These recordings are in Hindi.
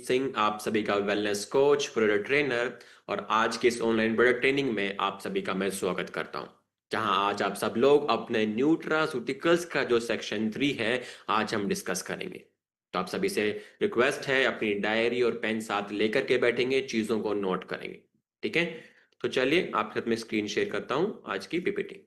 सिंह, आप सभी का वेलनेस कोच, प्रोडक्ट ट्रेनर। और आज के इस ऑनलाइन प्रोडक्ट ट्रेनिंग में आप सभी का मैं स्वागत करता हूं, जहां आज आप सब लोग अपने न्यूट्रास्यूटिकल्स का जो सेक्शन 3 है, आज हम डिस्कस करेंगे। तो आप सभी से रिक्वेस्ट है, अपनी डायरी और पेन साथ लेकर के बैठेंगे, चीजों को नोट करेंगे। ठीक है, तो चलिए आपके साथ में स्क्रीन शेयर करता हूं आज की पीपीटी।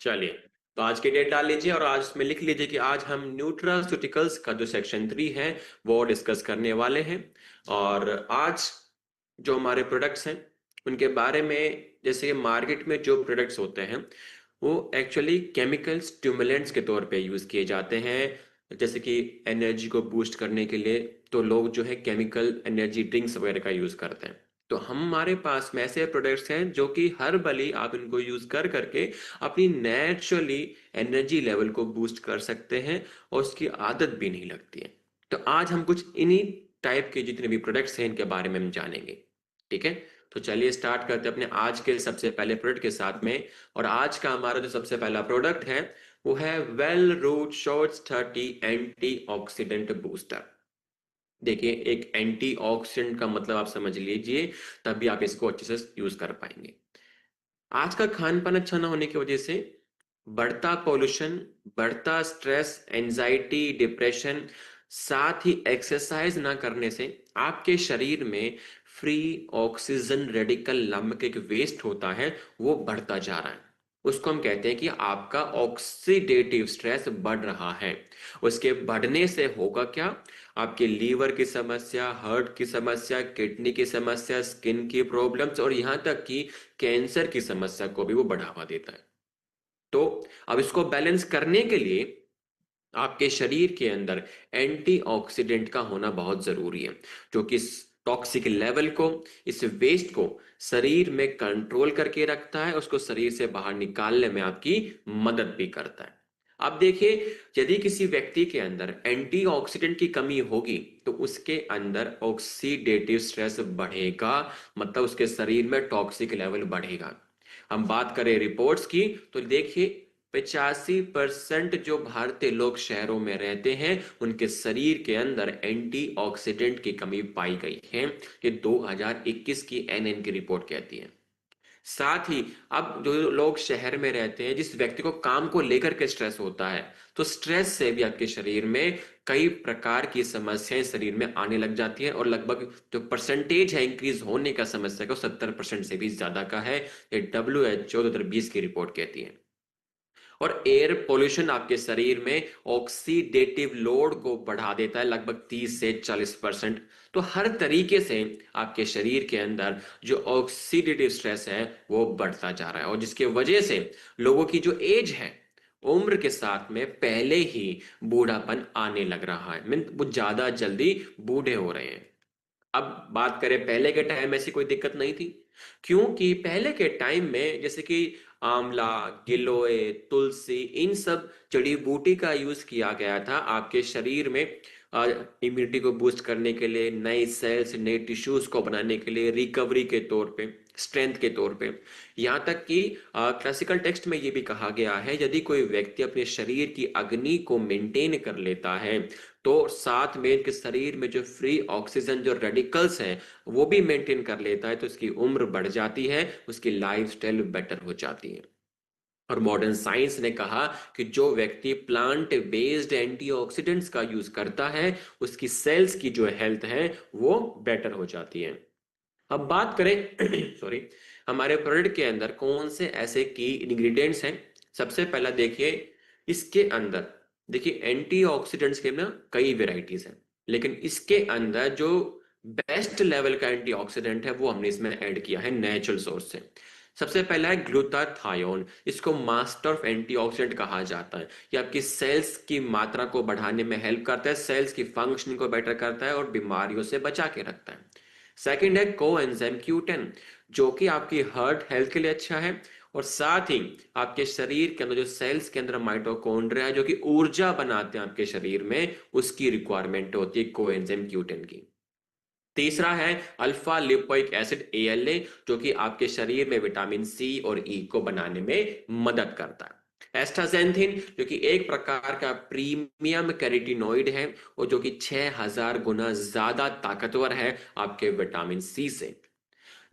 चलिए, तो आज की डेट डाल लीजिए और आज में लिख लीजिए कि आज हम न्यूट्रास्यूटिकल्स का जो सेक्शन 3 है वो डिस्कस करने वाले हैं। और आज जो हमारे प्रोडक्ट्स हैं उनके बारे में, जैसे मार्केट में जो प्रोडक्ट्स होते हैं वो एक्चुअली केमिकल स्टिमुलेंट्स के तौर पे यूज किए जाते हैं। जैसे कि एनर्जी को बूस्ट करने के लिए तो लोग जो है केमिकल एनर्जी ड्रिंक्स वगैरह का यूज करते हैं। तो हमारे पास में ऐसे प्रोडक्ट्स हैं जो कि हर भली आप इनको यूज कर करके अपनी नेचुरली एनर्जी लेवल को बूस्ट कर सकते हैं और उसकी आदत भी नहीं लगती है। तो आज हम कुछ इन्हीं टाइप के जितने भी प्रोडक्ट्स हैं इनके बारे में हम जानेंगे। ठीक है, तो चलिए स्टार्ट करते हैं अपने आज के सबसे पहले प्रोडक्ट के साथ में। और आज का हमारा जो सबसे पहला प्रोडक्ट है वो है well root shorts 30 antioxidant booster. देखिए, एक एंटीऑक्सीडेंट का मतलब आप समझ लीजिए, तभी आप इसको अच्छे से यूज कर पाएंगे। आज का खान पान अच्छा ना होने की वजह से बढ़ता पोल्यूशन, बढ़ता स्ट्रेस, एंजाइटी, डिप्रेशन, साथ ही एक्सरसाइज ना करने से आपके शरीर में फ्री ऑक्सीजन रेडिकल नामक एक वेस्ट होता है, वो बढ़ता जा रहा है। उसको हम कहते हैं कि आपका ऑक्सीडेटिव स्ट्रेस बढ़ रहा है। उसके बढ़ने से होगा क्या? आपके लीवर की समस्या, हार्ट की समस्या, किडनी की समस्या, स्किन की प्रॉब्लम्स और यहाँ तक कि कैंसर की समस्या को भी वो बढ़ावा देता है। तो अब इसको बैलेंस करने के लिए आपके शरीर के अंदर एंटीऑक्सीडेंट का होना बहुत जरूरी है, जो कि इस टॉक्सिक लेवल को, इस वेस्ट को शरीर में कंट्रोल करके रखता है, उसको शरीर से बाहर निकालने में आपकी मदद भी करता है। अब देखिए, यदि किसी व्यक्ति के अंदर एंटीऑक्सीडेंट की कमी होगी तो उसके अंदर ऑक्सीडेटिव स्ट्रेस बढ़ेगा, मतलब उसके शरीर में टॉक्सिक लेवल बढ़ेगा। हम बात करें रिपोर्ट्स की तो देखिए, 85% जो भारतीय लोग शहरों में रहते हैं उनके शरीर के अंदर एंटीऑक्सीडेंट की कमी पाई गई है। ये 2021 की एनएन की रिपोर्ट कहती है। साथ ही अब जो लोग शहर में रहते हैं, जिस व्यक्ति को काम को लेकर के स्ट्रेस होता है, तो स्ट्रेस से भी आपके शरीर में कई प्रकार की समस्याएं शरीर में आने लग जाती है। और लगभग जो परसेंटेज है इंक्रीज होने का समस्या को 70% से भी ज्यादा का है, ये WHO 2020 की रिपोर्ट कहती है। और एयर पोल्यूशन आपके शरीर में ऑक्सीडेटिव लोड को बढ़ा देता है लगभग 30 से 40%। तो हर तरीके से आपके शरीर के अंदर जो ऑक्सीडेटिव स्ट्रेस है वो बढ़ता जा रहा है, और जिसके वजह से लोगों की जो एज है, उम्र के साथ में पहले ही बूढ़ापन आने लग रहा है, मीन वो ज्यादा जल्दी बूढ़े हो रहे हैं। अब बात करें, पहले के टाइम में ऐसी कोई दिक्कत नहीं थी, क्योंकि पहले के टाइम में जैसे कि आंवला, गिलोय, तुलसी, इन सब जड़ी बूटी का यूज किया गया था आपके शरीर में इम्यूनिटी को बूस्ट करने के लिए, नए सेल्स, नए टिश्यूज को बनाने के लिए, रिकवरी के तौर पे, स्ट्रेंथ के तौर पे। यहाँ तक कि क्लासिकल टेक्स्ट में ये भी कहा गया है, यदि कोई व्यक्ति अपने शरीर की अग्नि को मेंटेन कर लेता है तो साथ में इनके शरीर में जो फ्री ऑक्सीजन, जो रेडिकल्स हैं, वो भी मेंटेन कर लेता है, तो उसकी उम्र बढ़ जाती है, उसकी लाइफस्टाइल बेटर हो जाती है। और मॉडर्न साइंस ने कहा कि जो व्यक्ति प्लांट बेस्ड एंटीऑक्सीडेंट्स का यूज करता है उसकी सेल्स की जो हेल्थ है वो बेटर हो जाती है। अब बात करें सॉरी, हमारे प्रोडक्ट के अंदर कौन से ऐसे की इंग्रेडिएंट्स हैं। सबसे पहला देखिए, इसके अंदर देखिए एंटीऑक्सीडेंट्स के ना कई वेराइटीज हैं, लेकिन इसके अंदर जो बेस्ट लेवल का एंटीऑक्सीडेंट है वो हमने इसमें ऐड किया है नेचुरल सोर्स से। सबसे पहला है ग्लूटाथायोन। इसको मास्टर ऑफ एंटीऑक्सीडेंट कहा जाता है। ये आपकी सेल्स की मात्रा को बढ़ाने में हेल्प करता है, सेल्स की फंक्शनिंग को बेटर करता है और बीमारियों से बचा के रखता है। सेकंड है कोएंजाइम Q10, जो कि आपकी हार्ट हेल्थ के लिए अच्छा है। और साथ ही आपके शरीर के अंदर जो सेल्स के अंदर माइटोकॉन्ड्रिया है, जो कि ऊर्जा बनाते हैं आपके शरीर में, उसकी रिक्वायरमेंट होती है कोएंजाइम Q10 की। तीसरा है अल्फा लिपोइक एसिड ALA, जो कि आपके शरीर में विटामिन C और E को बनाने में मदद करता है। एस्टाजेंथिन जो कि एक प्रकार का प्रीमियम कैरोटीनॉइड है और जो कि 6000 गुना ज्यादा ताकतवर है आपके विटामिन सी से।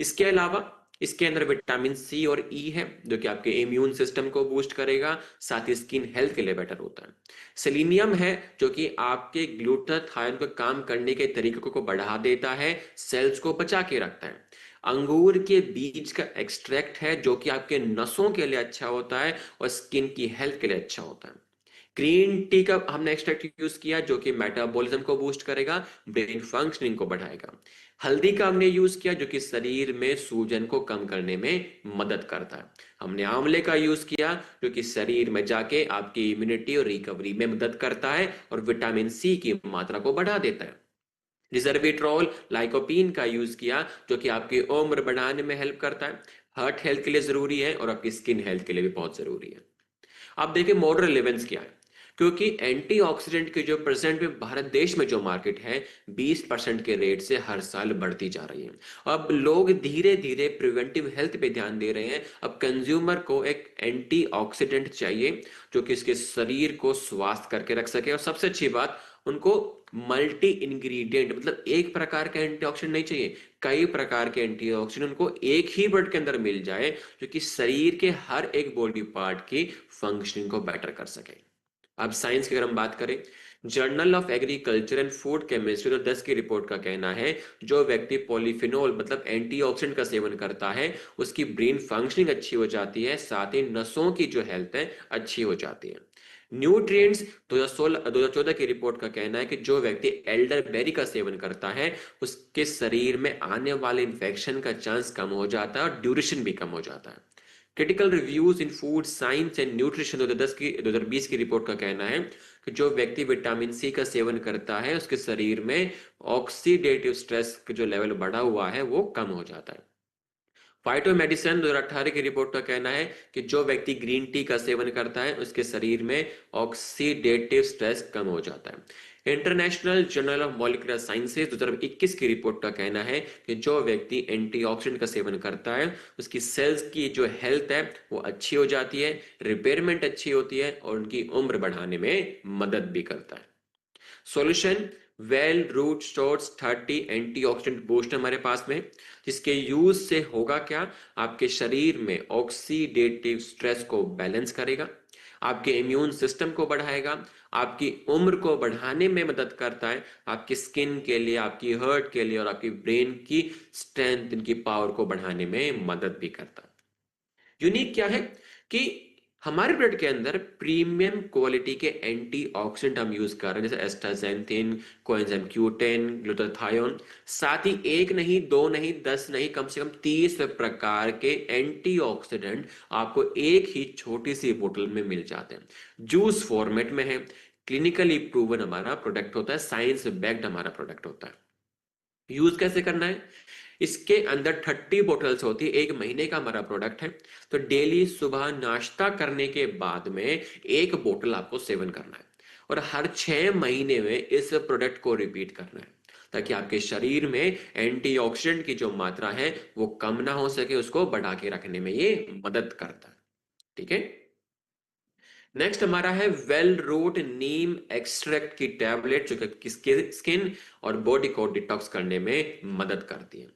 इसके अलावा इसके अंदर विटामिन सी और ई है जो कि आपके इम्यून सिस्टम को बूस्ट करेगा, साथ ही स्किन हेल्थ के लिए बेटर होता है। सेलेनियम है जो कि आपके ग्लूटाथायोन को काम करने के तरीकों को बढ़ा देता है, सेल्स को बचा के रखता है। अंगूर के बीज का एक्सट्रैक्ट है जो कि आपके नसों के लिए अच्छा होता है और स्किन की हेल्थ के लिए अच्छा होता है। ग्रीन टी का हमने एक्सट्रैक्ट यूज किया जो कि मेटाबॉलिज्म को बूस्ट करेगा, ब्रेन फंक्शनिंग को बढ़ाएगा। हल्दी का हमने यूज किया जो कि शरीर में सूजन को कम करने में मदद करता है। हमने आंवले का यूज किया जो कि शरीर में जाके आपकी इम्यूनिटी और रिकवरी में मदद करता है और विटामिन सी की मात्रा को बढ़ा देता है। रिजर्वेट्रॉल लाइकोपीन का यूज किया जो कि आपकी उम्र बढ़ाने में हेल्प करता है, हार्ट हेल्थ के लिए जरूरी है और आपकी स्किन हेल्थ के लिए भी बहुत जरूरी है। आप देखिए मॉडर्न रिलेवेंस क्या है, क्योंकि एंटीऑक्सीडेंट की जो प्रेजेंट में भारत देश में जो मार्केट है 20% के रेट से हर साल बढ़ती जा रही है। अब लोग धीरे धीरे प्रिवेंटिव हेल्थ पे ध्यान दे रहे हैं। अब कंज्यूमर को एक एंटीऑक्सीडेंट चाहिए जो कि इसके शरीर को स्वस्थ करके रख सके, और सबसे अच्छी बात उनको मल्टी इंग्रेडिएंट मतलब एक प्रकार का एंटीऑक्सीडेंट नहीं चाहिए, कई प्रकार के एंटीऑक्सीडेंट उनको एक ही प्रोडक्ट के अंदर मिल जाए जो कि शरीर के हर एक बॉडी पार्ट की फंक्शनिंग को बेटर कर सके। अब साइंस की अगर हम बात करें, journal of agriculture and food chemistry 2010 की रिपोर्ट का कहना है जो व्यक्ति पॉलीफिनोल मतलब एंटीऑक्सीडेंट का सेवन करता है उसकी ब्रेन फंक्शनिंग अच्छी हो जाती है, साथ ही नसों की जो हेल्थ है अच्छी हो जाती है। न्यूट्रिएंट्स 2014 की रिपोर्ट का कहना है कि जो व्यक्ति एल्डरबेरी का सेवन करता है उसके शरीर में आने वाले इन्फेक्शन का चांस कम हो जाता है और ड्यूरेशन भी कम हो जाता है। Critical reviews in food science and nutrition 2020 की रिपोर्ट का कहना है कि जो व्यक्ति विटामिन सी का सेवन करता है उसके शरीर में ऑक्सीडेटिव स्ट्रेस का जो लेवल बढ़ा हुआ है वो कम हो जाता है। फाइटोमेडिसिन 2018 की रिपोर्ट का कहना है कि जो व्यक्ति ग्रीन टी का सेवन करता है उसके शरीर में ऑक्सीडेटिव स्ट्रेस कम हो जाता है। International journal of molecular sciences 2021 की रिपोर्ट का कहना है कि जो व्यक्ति एंटीऑक्सीडेंट का सेवन करता है उसकी सेल्स की जो हेल्थ है वो अच्छी हो जाती है, रिपेयरमेंट अच्छी होती है और उनकी उम्र बढ़ाने में मदद भी करता है। Solution well root stores 30 antioxidant boost हमारे पास में, जिसके यूज से होगा क्या, आपके शरीर में ऑक्सीडेटिव स्ट्रेस को बैलेंस करेगा, आपके इम्यून सिस्टम को बढ़ाएगा, आपकी उम्र को बढ़ाने में मदद करता है, आपकी स्किन के लिए, आपकी हार्ट के लिए और आपकी ब्रेन की स्ट्रेंथ, इनकी पावर को बढ़ाने में मदद भी करता है। यूनिक क्या है कि हमारे प्रोडक्ट के अंदर प्रीमियम क्वालिटी के एंटीऑक्सीडेंट हम यूज कर रहे हैं, जैसे एस्टाजेंथिन, कोएंजाइम Q10, ग्लूटाथायोन। साथ ही एक नहीं, दो नहीं, 10 नहीं, कम से कम 30 प्रकार के एंटीऑक्सीडेंट आपको एक ही छोटी सी बोतल में मिल जाते हैं। जूस फॉर्मेट में है, क्लिनिकली प्रूवन हमारा प्रोडक्ट होता है, साइंस बैक्ड हमारा प्रोडक्ट होता है। यूज कैसे करना है, इसके अंदर 30 बोतल्स होती है, एक महीने का हमारा प्रोडक्ट है। तो डेली सुबह नाश्ता करने के बाद में एक बोतल आपको सेवन करना है और हर 6 महीने में इस प्रोडक्ट को रिपीट करना है ताकि आपके शरीर में एंटीऑक्सीडेंट की जो मात्रा है वो कम ना हो सके, उसको बढ़ा के रखने में ये मदद करता है। ठीक है। नेक्स्ट हमारा है वेल रूट नीम एक्सट्रैक्ट की टैबलेट जो कि स्किन और बॉडी को डिटॉक्स करने में मदद करती है।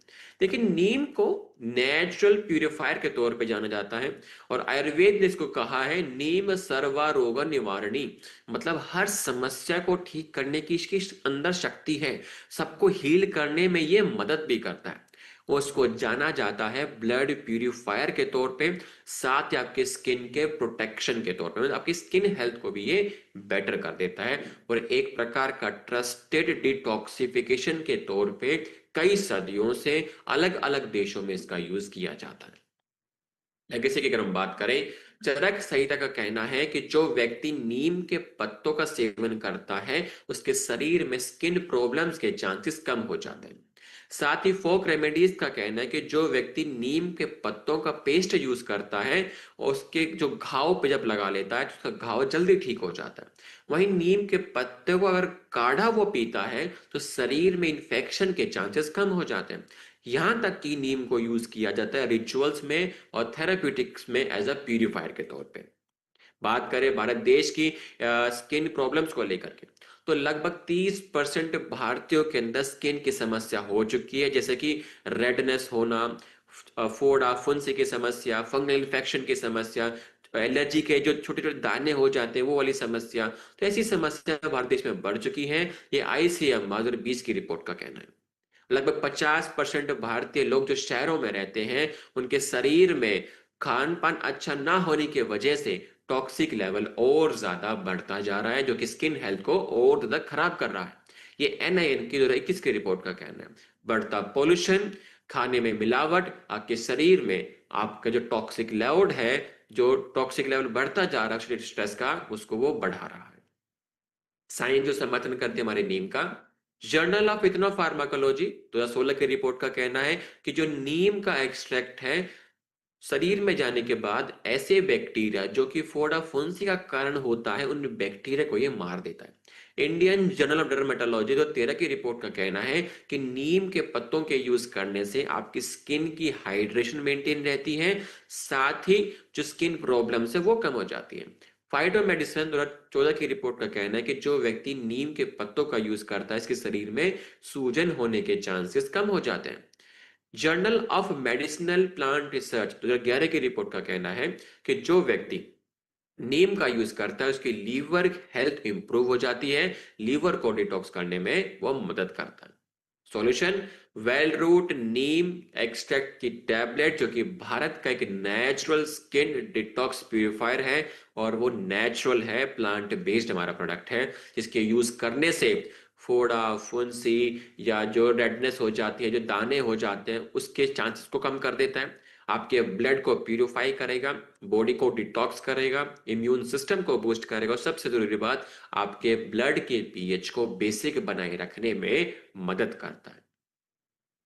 लेकिन नीम को नेचुरल प्यूरिफायर के तौर पे जाना जाता है और आयुर्वेद ने इसको कहा है नीम सर्वा रोग निवारणी, मतलब हर समस्या को ठीक करने की इसकी अंदर शक्ति है, सबको हील करने में ये मदद भी करता है। उसको जाना जाता है ब्लड प्यूरिफायर के तौर पे, साथ ही आपके स्किन के प्रोटेक्शन के तौर पे, मतलब आपकी स्किन हेल्थ को भी ये बेटर कर देता है और एक प्रकार का ट्रस्टेड डिटॉक्सिफिकेशन के तौर पे कई सदियों से अलग अलग देशों में इसका यूज किया जाता है। लेगेसी की अगर हम बात करें, चरक संहिता का कहना है कि जो व्यक्ति नीम के पत्तों का सेवन करता है उसके शरीर में स्किन प्रॉब्लम्स के चांसेस कम हो जाते हैं। साथ ही फोक रेमेडीज का कहना है कि जो व्यक्ति नीम के पत्तों का पेस्ट यूज करता है और उसके जो घाव पे जब लगा लेता है तो उसका घाव जल्दी ठीक हो जाता है। वहीं नीम के पत्ते को अगर काढ़ा वो पीता है तो शरीर में इंफेक्शन के चांसेस कम हो जाते हैं। यहां तक कि नीम को यूज किया जाता है रिचुअल्स में और थेराप्यूटिक्स में एज अ प्यूरिफायर के तौर पे। बात करें भारत देश की स्किन प्रॉब्लम्स को लेकर के, तो लगभग 30% भारतीयों के अंदर स्किन की समस्या हो चुकी है, जैसे कि रेडनेस होना, फोड़ा फुंसी की समस्या, फंगल इन्फेक्शन की समस्या, एलर्जी के जो छोटे छोटे दाने हो जाते हैं वो वाली समस्या। तो ऐसी समस्या भारत देश में बढ़ चुकी है, ये आईसीएम 2020 की रिपोर्ट का कहना है। लगभग 50% भारतीय लोग जो शहरों में रहते हैं, उनके शरीर में खान पान अच्छा ना होने की वजह से टॉक्सिक लेवल और ज्यादा बढ़ता जा रहा है, जो कि स्किन हेल्थ को और ज्यादा खराब कर रहा है। ये एनआईएन की 2021 की रिपोर्ट का कहना है। बढ़ता पोल्यूशन, खाने में मिलावट, आपके शरीर में आपका जो टॉक्सिक लेवल है, जो टॉक्सिक लेवल बढ़ता जा रहा है स्ट्रेस का, उसको वो बढ़ा रहा है। साइंस जो समर्थन करती है हमारे नीम का, जर्नल ऑफ इथनो फार्माकोलॉजी 2016 की रिपोर्ट का कहना है कि जो नीम का एक्सट्रैक्ट है, शरीर में जाने के बाद ऐसे बैक्टीरिया जो कि फोड़ा फुंसी का कारण होता है, उन बैक्टीरिया को ये मार देता है। इंडियन जर्नल ऑफ डर्मेटोलॉजी 2013 की रिपोर्ट का कहना है कि नीम के पत्तों के यूज करने से आपकी स्किन की हाइड्रेशन मेंटेन रहती है, साथ ही जो स्किन प्रॉब्लम्स है वो कम हो जाती है। फाइटो मेडिसिन 2014 की रिपोर्ट का कहना है कि जो व्यक्ति नीम के पत्तों का यूज करता है, इसके शरीर में सूजन होने के चांसेस कम हो जाते हैं। Journal of medicinal plant research 2011 की रिपोर्ट का कहना है कि जो व्यक्ति नीम का यूज करता है, उसकी लीवर हेल्थ इंप्रूव हो जाती है, लीवर को डिटॉक्स करने में वो मदद करता है। सॉल्यूशन, वेल रूट नीम एक्सट्रैक्ट की टैबलेट, जो कि भारत का एक नेचुरल स्किन डिटॉक्स प्यूरिफायर है, और वो नेचुरल है, प्लांट बेस्ड हमारा प्रोडक्ट है, जिसके यूज करने से फोड़ा फुंसी या जो रेडनेस हो जाती है, जो दाने हो जाते हैं, उसके चांसेस को कम कर देता है। आपके ब्लड को प्यूरिफाई करेगा, बॉडी को डिटॉक्स करेगा, इम्यून सिस्टम को बूस्ट करेगा, और सबसे जरूरी बात, आपके ब्लड के पीएच को बेसिक बनाए रखने में मदद करता है।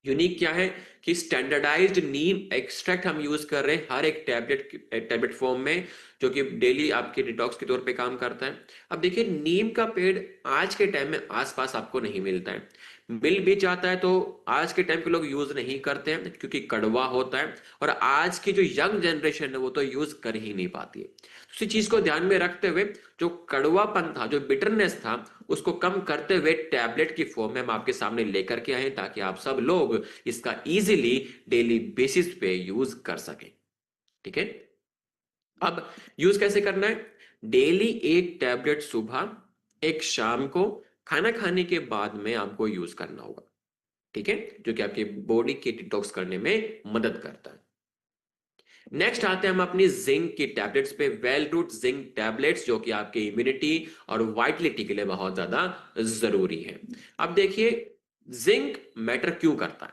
यूनिक क्या है कि स्टैंडर्डाइज्ड नीम एक्सट्रैक्ट हम यूज कर रहे हैं हर एक टैबलेट फॉर्म में, जो कि डेली आपके डिटॉक्स के तौर पे काम करता है। अब देखिए, नीम का पेड़ आज के टाइम में आसपास आपको नहीं मिलता है, मिल भी जाता है तो आज के टाइम के लोग यूज नहीं करते हैं, क्योंकि कड़वा होता है, और आज की जो यंग जनरेशन है वो तो यूज कर ही नहीं पाती है। उसी चीज को ध्यान में रखते हुए, जो कड़वापन था, जो बिटरनेस था, उसको कम करते हुए टैबलेट की फॉर्म में हम आपके सामने लेकर के आए, ताकि आप सब लोग इसका इजीली डेली बेसिस पे यूज कर सकें। ठीक है, अब यूज कैसे करना है? डेली एक टैबलेट सुबह, एक शाम को, खाना खाने के बाद में आपको यूज करना होगा। ठीक है, जो कि आपकी बॉडी के डिटॉक्स करने में मदद करता है। नेक्स्ट आते हैं हम अपनी जिंक की टैबलेट्स पे, वेल रूट जिंक टैबलेट्स, जो कि आपके इम्यूनिटी और वाइटलिटी के लिए बहुत ज्यादा जरूरी है। अब देखिए, जिंक मैटर क्यों करता है?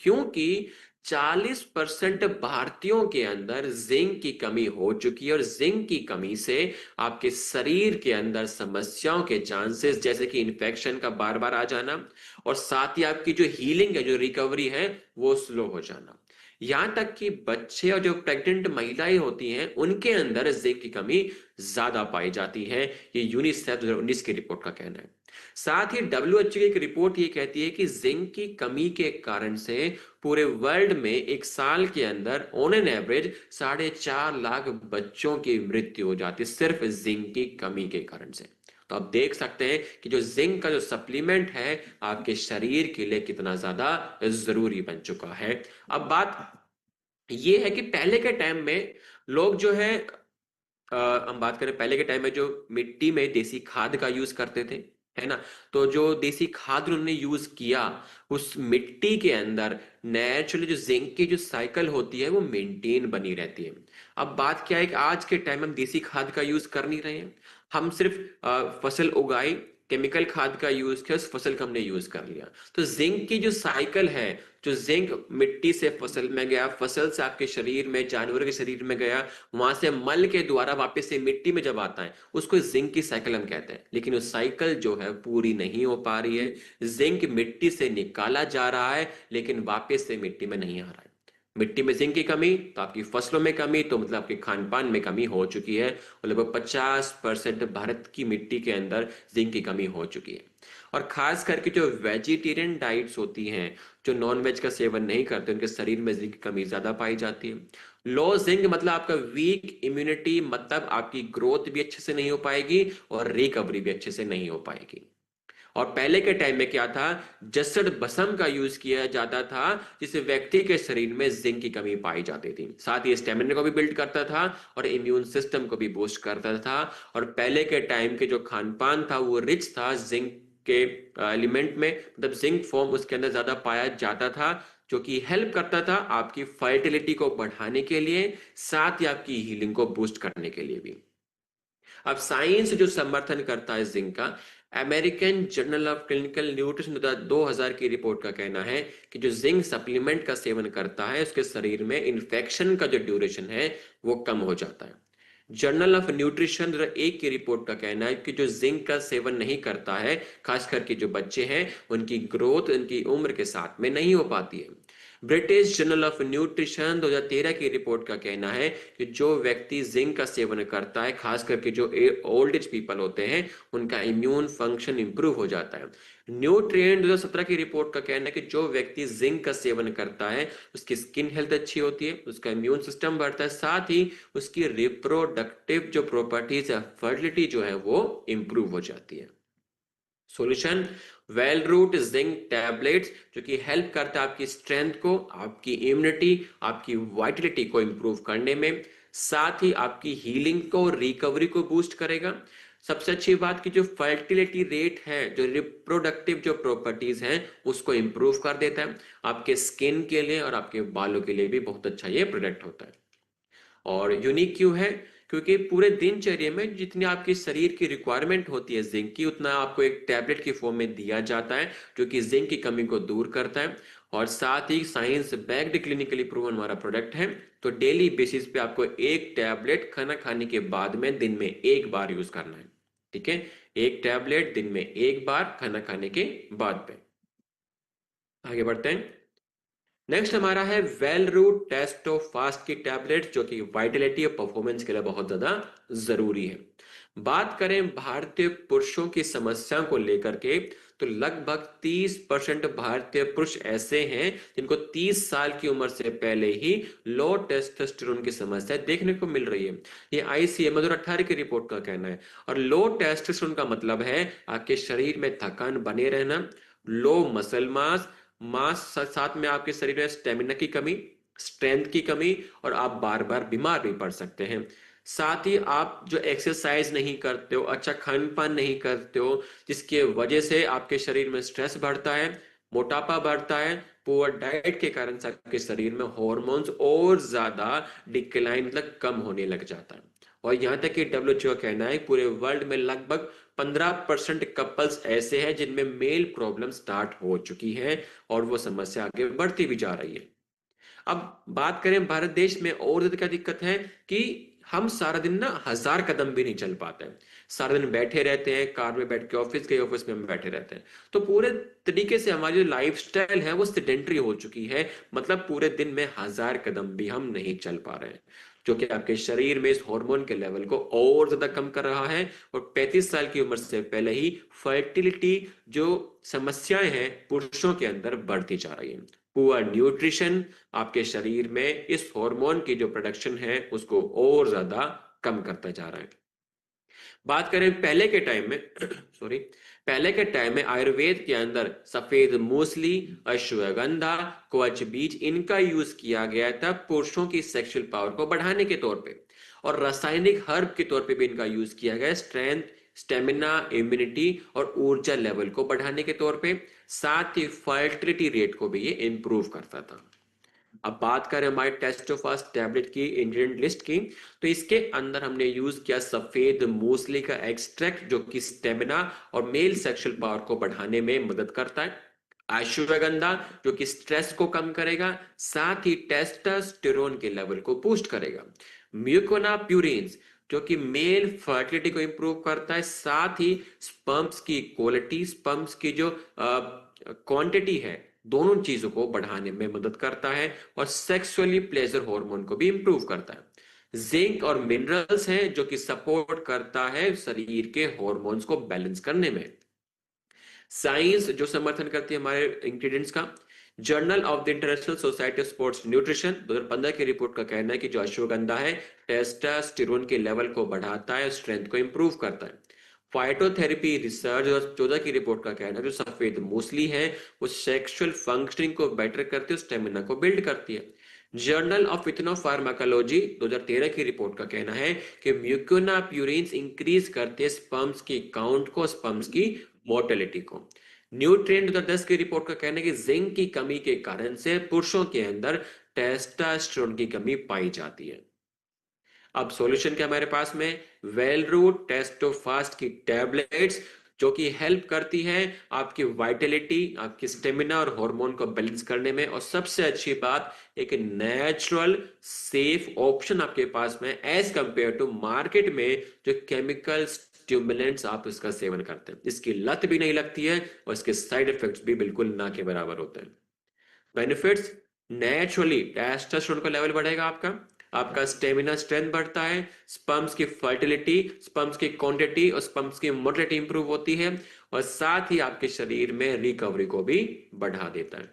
क्योंकि 40% भारतीयों के अंदर जिंक की कमी हो चुकी है, और जिंक की कमी से आपके शरीर के अंदर समस्याओं के चांसेस, जैसे कि इन्फेक्शन का बार बार आ जाना, और साथ ही आपकी जो हीलिंग है, जो रिकवरी है, वो स्लो हो जाना। यहां तक कि बच्चे और जो प्रेग्नेंट महिलाएं होती हैं, उनके अंदर जिंक की कमी ज्यादा पाई जाती है, ये यूनिसेफ 2019 की रिपोर्ट का कहना है। साथ ही डब्ल्यूएचओ की एक रिपोर्ट ये कहती है कि जिंक की कमी के कारण से पूरे वर्ल्ड में एक साल के अंदर ऑन एन एवरेज 4.5 लाख बच्चों की मृत्यु हो जाती है, सिर्फ जिंक की कमी के कारण से। तो आप देख सकते हैं कि जो जिंक का जो सप्लीमेंट है, आपके शरीर के लिए कितना ज्यादा जरूरी बन चुका है। अब बात ये है कि पहले के टाइम में लोग जो है, हम बात करें पहले के टाइम में, जो मिट्टी में देसी खाद का यूज करते थे, है ना, तो जो देसी खाद उन्होंने यूज किया, उस मिट्टी के अंदर नेचुरली जो जिंक की जो साइकिल होती है वो मेंटेन बनी रहती है। अब बात क्या है कि आज के टाइम हम देसी खाद का यूज कर नहीं रहे हैं, हम सिर्फ फसल उगाई, केमिकल खाद का यूज किया, उस फसल का हमने यूज कर लिया। तो जिंक की जो साइकिल है, जो जिंक मिट्टी से फसल में गया, फसल से आपके शरीर में, जानवर के शरीर में गया, वहां से मल के द्वारा वापस से मिट्टी में जब आता है, उसको जिंक की साइकिल हम कहते हैं। लेकिन वो साइकिल जो है पूरी नहीं हो पा रही है। जिंक मिट्टी से निकाला जा रहा है, लेकिन वापस से मिट्टी में नहीं आ रहा है। मिट्टी में जिंक की कमी तो आपकी फसलों में कमी, तो मतलब आपके खान पान में कमी हो चुकी है, और लगभग 50% भारत की मिट्टी के अंदर जिंक की कमी हो चुकी है। और खास करके जो वेजिटेरियन डाइट्स होती हैं, जो नॉन वेज का सेवन नहीं करते, उनके शरीर में जिंक की कमी ज्यादा पाई जाती है। लो जिंक मतलब आपका वीक इम्यूनिटी, मतलब आपकी ग्रोथ भी अच्छे से नहीं हो पाएगी और रिकवरी भी अच्छे से नहीं हो पाएगी। और पहले के टाइम में क्या था, जसड़ बसम का यूज किया जाता था, जिससे व्यक्ति के शरीर में जिंक की कमी पाई जाती थी। साथ ही स्टेमिना को भी बिल्ड करता था और इम्यून सिस्टम को भी बूस्ट करता था। और पहले के टाइम के जो खान पान था वो रिच था जिंक के एलिमेंट में, मतलब जिंक फॉर्म उसके अंदर ज्यादा पाया जाता था, जो कि हेल्प करता था आपकी फर्टिलिटी को बढ़ाने के लिए, साथ ही आपकी हीलिंग को बूस्ट करने के लिए भी। अब साइंस जो समर्थन करता है जिंक का, American journal of clinical nutrition 2000 की रिपोर्ट का कहना है कि जो जिंक सप्लीमेंट का सेवन करता है उसके शरीर में इन्फेक्शन का जो ड्यूरेशन है वो कम हो जाता है। जर्नल ऑफ न्यूट्रिशन 2001 की रिपोर्ट का कहना है कि जो जिंक का सेवन नहीं करता है, खास करके जो बच्चे हैं, उनकी ग्रोथ उनकी उम्र के साथ में नहीं हो पाती है। ब्रिटिश जर्नल ऑफ न्यूट्रिशन 2013 की रिपोर्ट का कहना है कि जो व्यक्ति जिंक का सेवन करता है, खास करके जो ओल्ड एज पीपल होते हैं, उनका इम्यून फंक्शन इंप्रूव हो जाता है। न्यूट्रिएंट 2017 की रिपोर्ट का कहना है कि जो व्यक्ति जिंक का सेवन करता है उसकी स्किन हेल्थ अच्छी होती है, उसका इम्यून सिस्टम बढ़ता है, साथ ही उसकी रिप्रोडक्टिव जो प्रॉपर्टीज है, फर्टिलिटी जो है वो इंप्रूव हो जाती है। Solution, well root zinc tablets, जो कि हेल्प करता है आपकी स्ट्रेंथ को, आपकी इम्यूनिटी, आपकी वाइटलिटी को इंप्रूव करने में, साथ ही आपकी हीलिंग को, रिकवरी को बूस्ट करेगा। सबसे अच्छी बात कि जो फर्टिलिटी रेट है, जो रिप्रोडक्टिव जो प्रॉपर्टीज हैं, उसको इंप्रूव कर देता है। आपके स्किन के लिए और आपके बालों के लिए भी बहुत अच्छा ये प्रोडक्ट होता है। और यूनिक क्यों है, क्योंकि पूरे दिनचर्या में जितनी आपकी शरीर की रिक्वायरमेंट होती है जिंक की, उतना आपको एक टैबलेट की फॉर्म में दिया जाता है, जो कि जिंक की कमी को दूर करता है। और साथ ही साइंस बैक्ड क्लिनिकली प्रूवन हमारा प्रोडक्ट है। तो डेली बेसिस पे आपको एक टैबलेट खाना खाने के बाद में दिन में एक बार यूज करना है। ठीक है, एक टैबलेट दिन में एक बार खाना खाने के बाद पे। आगे बढ़ते हैं। नेक्स्ट हमारा है well root test of fast की टैबलेट, जो कि वाइटलिटी और परफॉर्मेंस के लिए बहुत ज्यादा जरूरी है। बात करें भारतीय पुरुषों की समस्याओं को लेकर के, तो लगभग 30% भारतीय पुरुष ऐसे हैं जिनको 30 साल की उम्र से पहले ही लो टेस्टोस्टेरोन की समस्या देखने को मिल रही है। ये आईसीएमआर 2018 की रिपोर्ट का कहना है। और लो टेस्टोस्टेरोन का मतलब है आपके शरीर में थकान बने रहना, लो मसल मास, मास साथ में आपके शरीर में स्टेमिना की कमी, स्ट्रेंथ की कमी, और आप बार बार बीमार भी पड़ सकते हैं। साथ ही आप जो एक्सरसाइज नहीं करते हो, अच्छा खान पान नहीं करते हो, जिसकी वजह से आपके शरीर में स्ट्रेस बढ़ता है, मोटापा बढ़ता है। पुअर डाइट के कारण से आपके शरीर में हॉर्मोन्स और ज्यादा डिक्लाइन, मतलब कम होने लग जाता है। और यहां तक कि डब्ल्यूएचओ का कहना है पूरे वर्ल्ड में लगभग 15% कपल्स ऐसे हैं जिनमें मेल प्रॉब्लम स्टार्ट हो चुकी है, और वो समस्या आगे बढ़ती भी जा रही है। अब बात करें भारत देश में, और ज्यादा क्या दिक्कत है कि हम सारा दिन ना 1000 कदम भी नहीं चल पाते हैं। सारा दिन बैठे रहते हैं, कार में बैठ के ऑफिस गए, ऑफिस में हम बैठे रहते हैं। तो पूरे तरीके से हमारी जो लाइफ स्टाइल है वो सेडेंटरी हो चुकी है, मतलब पूरे दिन में 1000 कदम भी हम नहीं चल पा रहे हैं, जो कि आपके शरीर में इस हार्मोन के लेवल को और ज्यादा कम कर रहा है। और 35 साल की उम्र से पहले ही फर्टिलिटी जो समस्याएं हैं पुरुषों के अंदर बढ़ती जा रही है। पुअर न्यूट्रिशन आपके शरीर में इस हार्मोन की जो प्रोडक्शन है उसको और ज्यादा कम करता जा रहा है। बात करें पहले के टाइम में सॉरी, पहले के टाइम में आयुर्वेद के अंदर सफेद मूसली, अश्वगंधा, क्वच बीज, इनका यूज किया गया था पुरुषों की सेक्सुअल पावर को बढ़ाने के तौर पे। और रासायनिक हर्ब के तौर पे भी इनका यूज किया गया स्ट्रेंथ, स्टेमिना, इम्यूनिटी और ऊर्जा लेवल को बढ़ाने के तौर पे। साथ ही फर्टिलिटी रेट को भी ये इंप्रूव करता था। अब बात करें हमारे टेस्टोफास्ट टैबलेट की इंग्रेडिएंट लिस्ट की, तो इसके अंदर हमने यूज किया सफेद मूसली का एक्सट्रैक्ट, जो कि स्टेमिना और मेल सेक्सुअल पावर को बढ़ाने में मदद करता है। अश्वगंधा, जो कि स्ट्रेस को कम करेगा, साथ ही टेस्टोस्टेरोन के लेवल को बूस्ट करेगा। म्यूकोना प्यूरिन्स, जो कि मेल फर्टिलिटी को इंप्रूव करता है, साथ ही स्पर्म्स की क्वालिटी, स्पर्म्स की जो क्वांटिटी है, दोनों चीजों को बढ़ाने में मदद करता है। और सेक्सुअली प्लेजर हार्मोन को भी इंप्रूव करता है। जिंक और मिनरल्स हैं जो कि सपोर्ट करता है शरीर के हार्मोन्स को बैलेंस करने में। साइंस जो समर्थन करती है हमारे इंग्रेडिएंट्स का, journal of the international society of sports nutrition 2015 की रिपोर्ट का कहना है कि जो अश्वगंधा है टेस्टोस्टेरोन के लेवल को बढ़ाता है, स्ट्रेंथ को इंप्रूव करता है। फाइटोथेरेपी रिसर्च 2014 की रिपोर्ट का कहना है जो सफेद मूसली है वो सेक्सुअल फंक्शनिंग को बेटर करती है, स्टेमिना को बिल्ड करती है। जर्नल ऑफ इथनोफार्माकोलॉजी 2013 की रिपोर्ट का कहना है कि म्यूकोना प्यूरिन्स इंक्रीज करते हैं स्पर्म्स की काउंट को, स्पर्म्स की मोर्टेलिटी को। न्यूट्रिएंट 2010 की रिपोर्ट का कहना है कि जिंक की कमी के कारण से पुरुषों के अंदर टेस्टोस्टेरोन की कमी पाई जाती है। अब सॉल्यूशन क्या हमारे पास में, वेल रूट टेस्टोफास्ट की टैबलेट्स जो कि हेल्प करती है आपकी वाइटलिटी, आपकी स्टेमिना और हार्मोन को बैलेंस करने में। और सबसे अच्छी बात, एक नेचुरल सेफ ऑप्शन आपके पास में एज कंपेयर टू मार्केट में जो केमिकल स्टिमुलेंट्स आप इसका सेवन करते हैं। इसकी लत भी नहीं लगती है और इसके साइड इफेक्ट्स भी बिल्कुल ना के बराबर होते हैं। बेनिफिट्स, नेचुरली टेस्टोस्टेरोन का लेवल बढ़ेगा, आपका आपका स्टेमिना स्ट्रेंथ बढ़ता है, स्पर्म्स की फर्टिलिटी, स्पर्म्स की क्वांटिटी और स्पर्म्स की मोटिलिटी इंप्रूव होती है और साथ ही आपके शरीर में रिकवरी को भी बढ़ा देता है।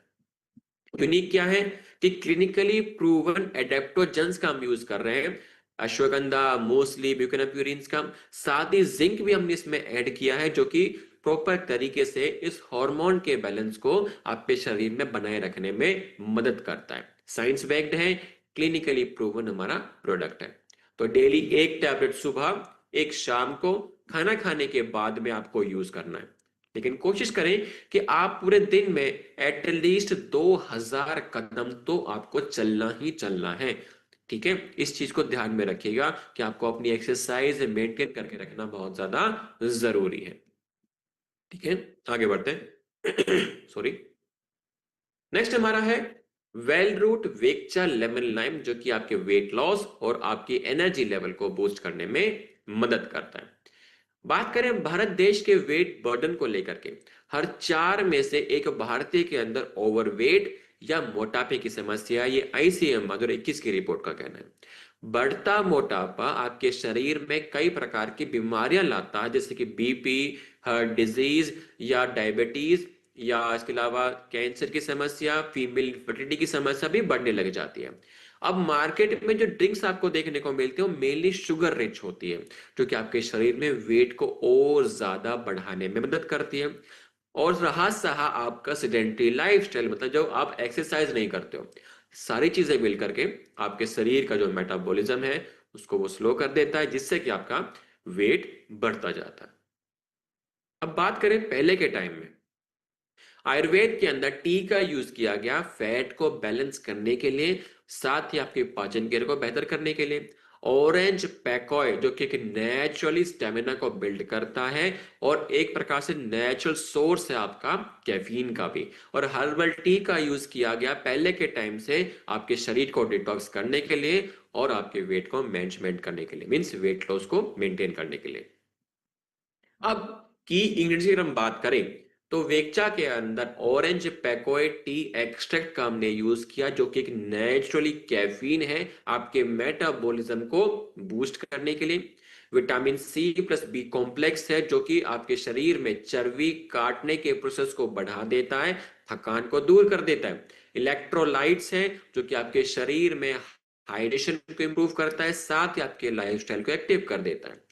यूनिक क्या है कि क्लिनिकली प्रूवन एडेप्टोजेंस का हम यूज कर रहे हैं, अश्वगंधा, मूसली, ब्यूकेनाप्यूरिन्स का। साथ ही जिंक भी हमने इसमें ऐड किया है जो कि प्रॉपर तरीके से इस हार्मोन के बैलेंस को आपके शरीर में बनाए रखने में मदद करता है। साइंस बैक्ड है, क्लिनिकली प्रूवन हमारा प्रोडक्ट है। तो डेली एक टैबलेट सुबह, एक शाम को, खाना खाने के बाद में आपको यूज करना है। लेकिन कोशिश करें कि आप पूरे दिन में एटलीस्ट 2000 कदम तो आपको चलना ही चलना है। ठीक है, इस चीज को ध्यान में रखिएगा कि आपको अपनी एक्सरसाइज मेंटेन करके रखना बहुत ज्यादा जरूरी है। ठीक है, आगे बढ़ते हैं। सॉरी। नेक्स्ट हमारा है वेल रूट वेक्चा लेमन लाइम जो कि आपके वेट लॉस और आपकी एनर्जी लेवल को बूस्ट करने में मदद करता है। बात करें भारत देश के वेट बर्डन को लेकर के, हर 4 में से एक भारतीय के अंदर ओवरवेट या मोटापे की समस्या, ये आईसीएम 2021 की रिपोर्ट का कहना है। बढ़ता मोटापा आपके शरीर में कई प्रकार की बीमारियां लाता है, जैसे कि बीपी, हार्ट डिजीज या डायबिटीज, या इसके अलावा कैंसर की समस्या, फीमेल इनफर्टिलिटी की समस्या भी बढ़ने लग जाती है। अब मार्केट में जो ड्रिंक्स आपको देखने को मिलती है वो मेनली शुगर रिच होती है जो कि आपके शरीर में वेट को और ज्यादा बढ़ाने में मदद करती है। और रहा सहा आपका सेडेंटरी लाइफस्टाइल, मतलब जब आप एक्सरसाइज नहीं करते हो, सारी चीजें मिल करके आपके शरीर का जो मेटाबॉलिज्म है उसको वो स्लो कर देता है, जिससे कि आपका वेट बढ़ता जाता है। अब बात करें पहले के टाइम में, आयुर्वेद के अंदर टी का यूज किया गया फैट को बैलेंस करने के लिए, साथ ही आपके पाचन क्रिया को बेहतर करने के लिए। ऑरेंज पैकॉय जो कि एक नेचुरली स्टेमिना को बिल्ड करता है और एक प्रकार से नेचुरल सोर्स है आपका कैफीन का भी। और हर्बल टी का यूज किया गया पहले के टाइम से आपके शरीर को डिटॉक्स करने के लिए और आपके वेट को मैनेजमेंट करने के लिए, मीन्स वेट लॉस को मेंटेन करने के लिए। अब की इंग्रेडिएंट्स की हम बात करें तो वेक्चा के अंदर ऑरेंज पैकोए टी एक्सट्रैक्ट का हमने यूज किया जो कि एक नेचुरली कैफीन है आपके मेटाबॉलिज्म को बूस्ट करने के लिए। Vitamin C plus B complex है जो कि आपके शरीर में चर्बी काटने के प्रोसेस को बढ़ा देता है, थकान को दूर कर देता है। इलेक्ट्रोलाइट्स हैं जो कि आपके शरीर में हाइड्रेशन को इंप्रूव करता है, साथ ही आपके लाइफस्टाइल को एक्टिव कर देता है।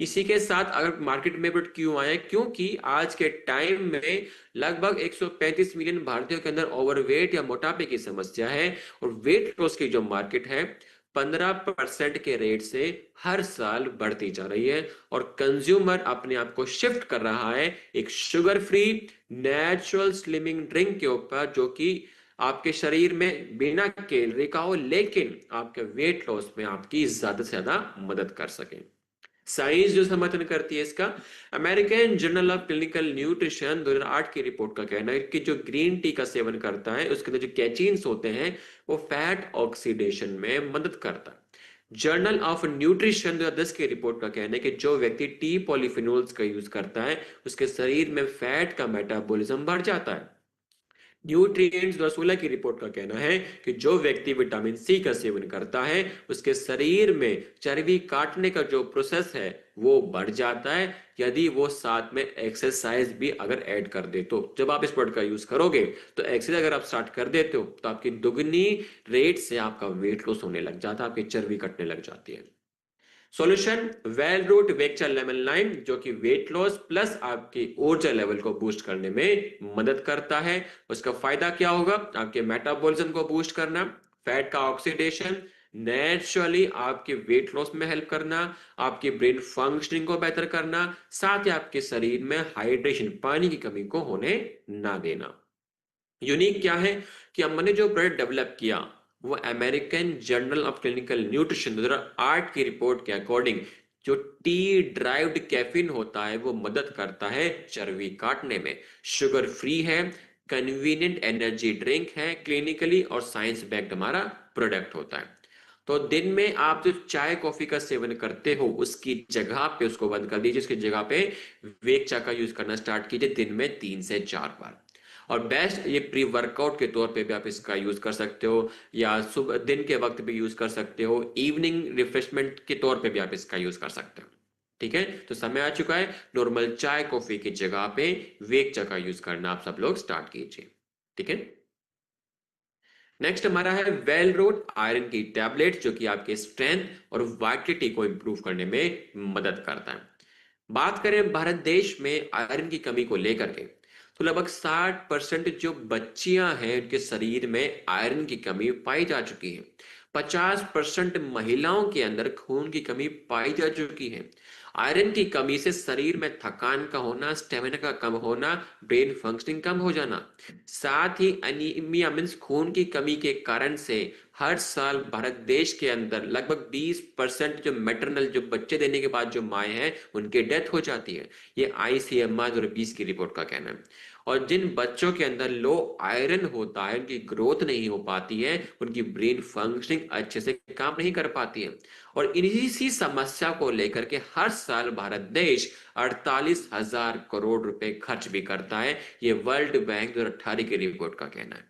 इसी के साथ अगर मार्केट में बट क्यों आए, क्योंकि आज के टाइम में लगभग 135 मिलियन भारतीयों के अंदर ओवरवेट या मोटापे की समस्या है और वेट लॉस की जो मार्केट है 15% के रेट से हर साल बढ़ती जा रही है और कंज्यूमर अपने आप को शिफ्ट कर रहा है एक sugar free natural slimming drink के ऊपर जो कि आपके शरीर में बिना कैलोरी का हो लेकिन आपके वेट लॉस में आपकी ज्यादा से ज्यादा मदद कर सके। साइंस जो समर्थन करती है इसका, American journal of clinical nutrition 2008 की रिपोर्ट का कहना है कि जो ग्रीन टी का सेवन करता है उसके अंदर जो कैचीन्स होते हैं वो फैट ऑक्सीडेशन में मदद करता है। जर्नल ऑफ न्यूट्रिशन 2010 की रिपोर्ट का कहना है कि जो व्यक्ति टी पॉलीफिनोल्स का यूज करता है उसके शरीर में फैट का मेटाबॉलिज्म बढ़ जाता है। न्यूट्रिएंट्स 2016 की रिपोर्ट का कहना है कि जो व्यक्ति विटामिन सी का सेवन करता है उसके शरीर में चर्बी काटने का जो प्रोसेस है वो बढ़ जाता है यदि वो साथ में एक्सरसाइज भी अगर ऐड कर दे। तो जब आप इस प्रोडक्ट का यूज करोगे तो एक्सरसाइज अगर आप स्टार्ट कर देते हो तो आपकी दुगनी रेट से आपका वेट लॉस होने लग जाता है, आपकी चर्बी कटने लग जाती है। सॉल्यूशन वेल रूट वेक्चा लेमन लाइम, जो कि वेट लॉस प्लस आपकी ऊर्जा लेवल को बूस्ट करने में मदद करता है। उसका फायदा क्या होगा? आपके मेटाबॉलिज्म को बूस्ट करना, फैट का ऑक्सीडेशन, नेचुरली आपके वेट लॉस में हेल्प करना, आपकी ब्रेन फंक्शनिंग को बेहतर करना, साथ ही आपके शरीर में हाइड्रेशन पानी की कमी को होने ना देना। यूनिक क्या है कि हमने जो प्रोडक्ट डेवलप किया वो American journal of clinical nutrition 2008 की रिपोर्ट के अकॉर्डिंग जो टी ड्राइव्ड कैफीन होता है वो मदद करता है चर्बी काटने में, शुगर फ्री है, कन्वीनियंट एनर्जी ड्रिंक है, क्लिनिकली और साइंस बैक्ड हमारा प्रोडक्ट होता है। तो दिन में आप जो चाय कॉफी का सेवन करते हो उसकी जगह पे उसको बंद कर दीजिए, उसकी जगह पे वेक चा का यूज करना स्टार्ट कीजिए दिन में 3 से 4 बार। और बेस्ट ये प्री वर्कआउट के तौर पे भी आप इसका यूज कर सकते हो, या सुबह दिन के वक्त भी यूज कर सकते हो, इवनिंग रिफ्रेशमेंट के तौर पे भी आप इसका यूज कर सकते हो। ठीक है, तो समय आ चुका है नॉर्मल चाय कॉफी की जगह पे वेक चा का यूज करना आप सब लोग स्टार्ट कीजिए। ठीक है, नेक्स्ट हमारा है वेल रोड आयरन की टैबलेट, जो कि आपके स्ट्रेंथ और वाइटलिटी को इंप्रूव करने में मदद करता है। बात करें भारत देश में आयरन की कमी को लेकर के, तो लगभग 60% जो बच्चियां हैं उनके शरीर में आयरन की कमी पाई जा चुकी है। 50% महिलाओं के अंदर खून की कमी पाई जा चुकी है। आयरन की कमी से शरीर में थकान का होना, स्टेमिना का कम होना, ब्रेन फंक्शनिंग कम हो जाना, साथ ही अनीमिया मीन्स खून की कमी के कारण से हर साल भारत देश के अंदर लगभग 20% जो मैटरनल जो बच्चे देने के बाद जो माए हैं उनकी डेथ हो जाती है। ये ICMR 2020 की रिपोर्ट का कहना है। और जिन बच्चों के अंदर लो आयरन होता है उनकी ग्रोथ नहीं हो पाती है, उनकी ब्रेन फंक्शनिंग अच्छे से काम नहीं कर पाती है। और इसी समस्या को लेकर के हर साल भारत देश 48,000 करोड़ रुपए खर्च भी करता है। ये वर्ल्ड बैंक 2018 की रिपोर्ट का कहना है।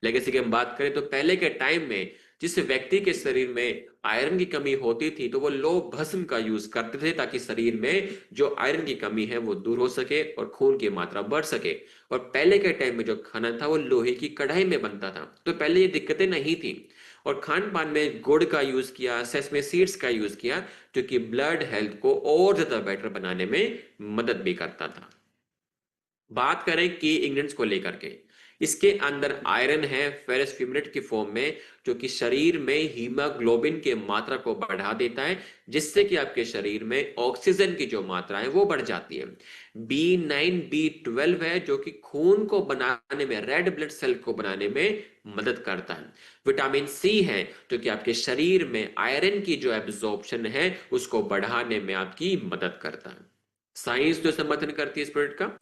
लेगेसी की हम बात करें तो पहले के टाइम में जिस व्यक्ति के शरीर में आयरन की कमी होती थी तो वो लौह भस्म का यूज करते थे ताकि शरीर में जो आयरन की कमी है वो दूर हो सके और खून की मात्रा बढ़ सके। और पहले के टाइम में जो खाना था वो लोहे की कढ़ाई में बनता था, तो पहले ये दिक्कतें नहीं थी। और खान पान में गुड़ का यूज किया, सेसमे सीड्स का यूज किया, जो कि ब्लड हेल्थ को और ज्यादा बेटर बनाने में मदद भी करता था। बात करें की इंग्रेडिएंट्स को लेकर के, इसके अंदर आयरन है फेरस फ्यूमेट की फॉर्म में, जो कि शरीर में हीमोग्लोबिन के मात्रा को बढ़ा देता है, जिससे कि आपके शरीर में ऑक्सीजन की जो मात्रा है वो बढ़ जाती है। B9 B12 है जो कि खून को बनाने में, रेड ब्लड सेल को बनाने में मदद करता है। विटामिन सी है जो कि आपके शरीर में आयरन की जो एब्जॉर्प्शन है उसको बढ़ाने में आपकी मदद करता है। साइंस जो समर्थन करती है इस प्रोडक्ट का,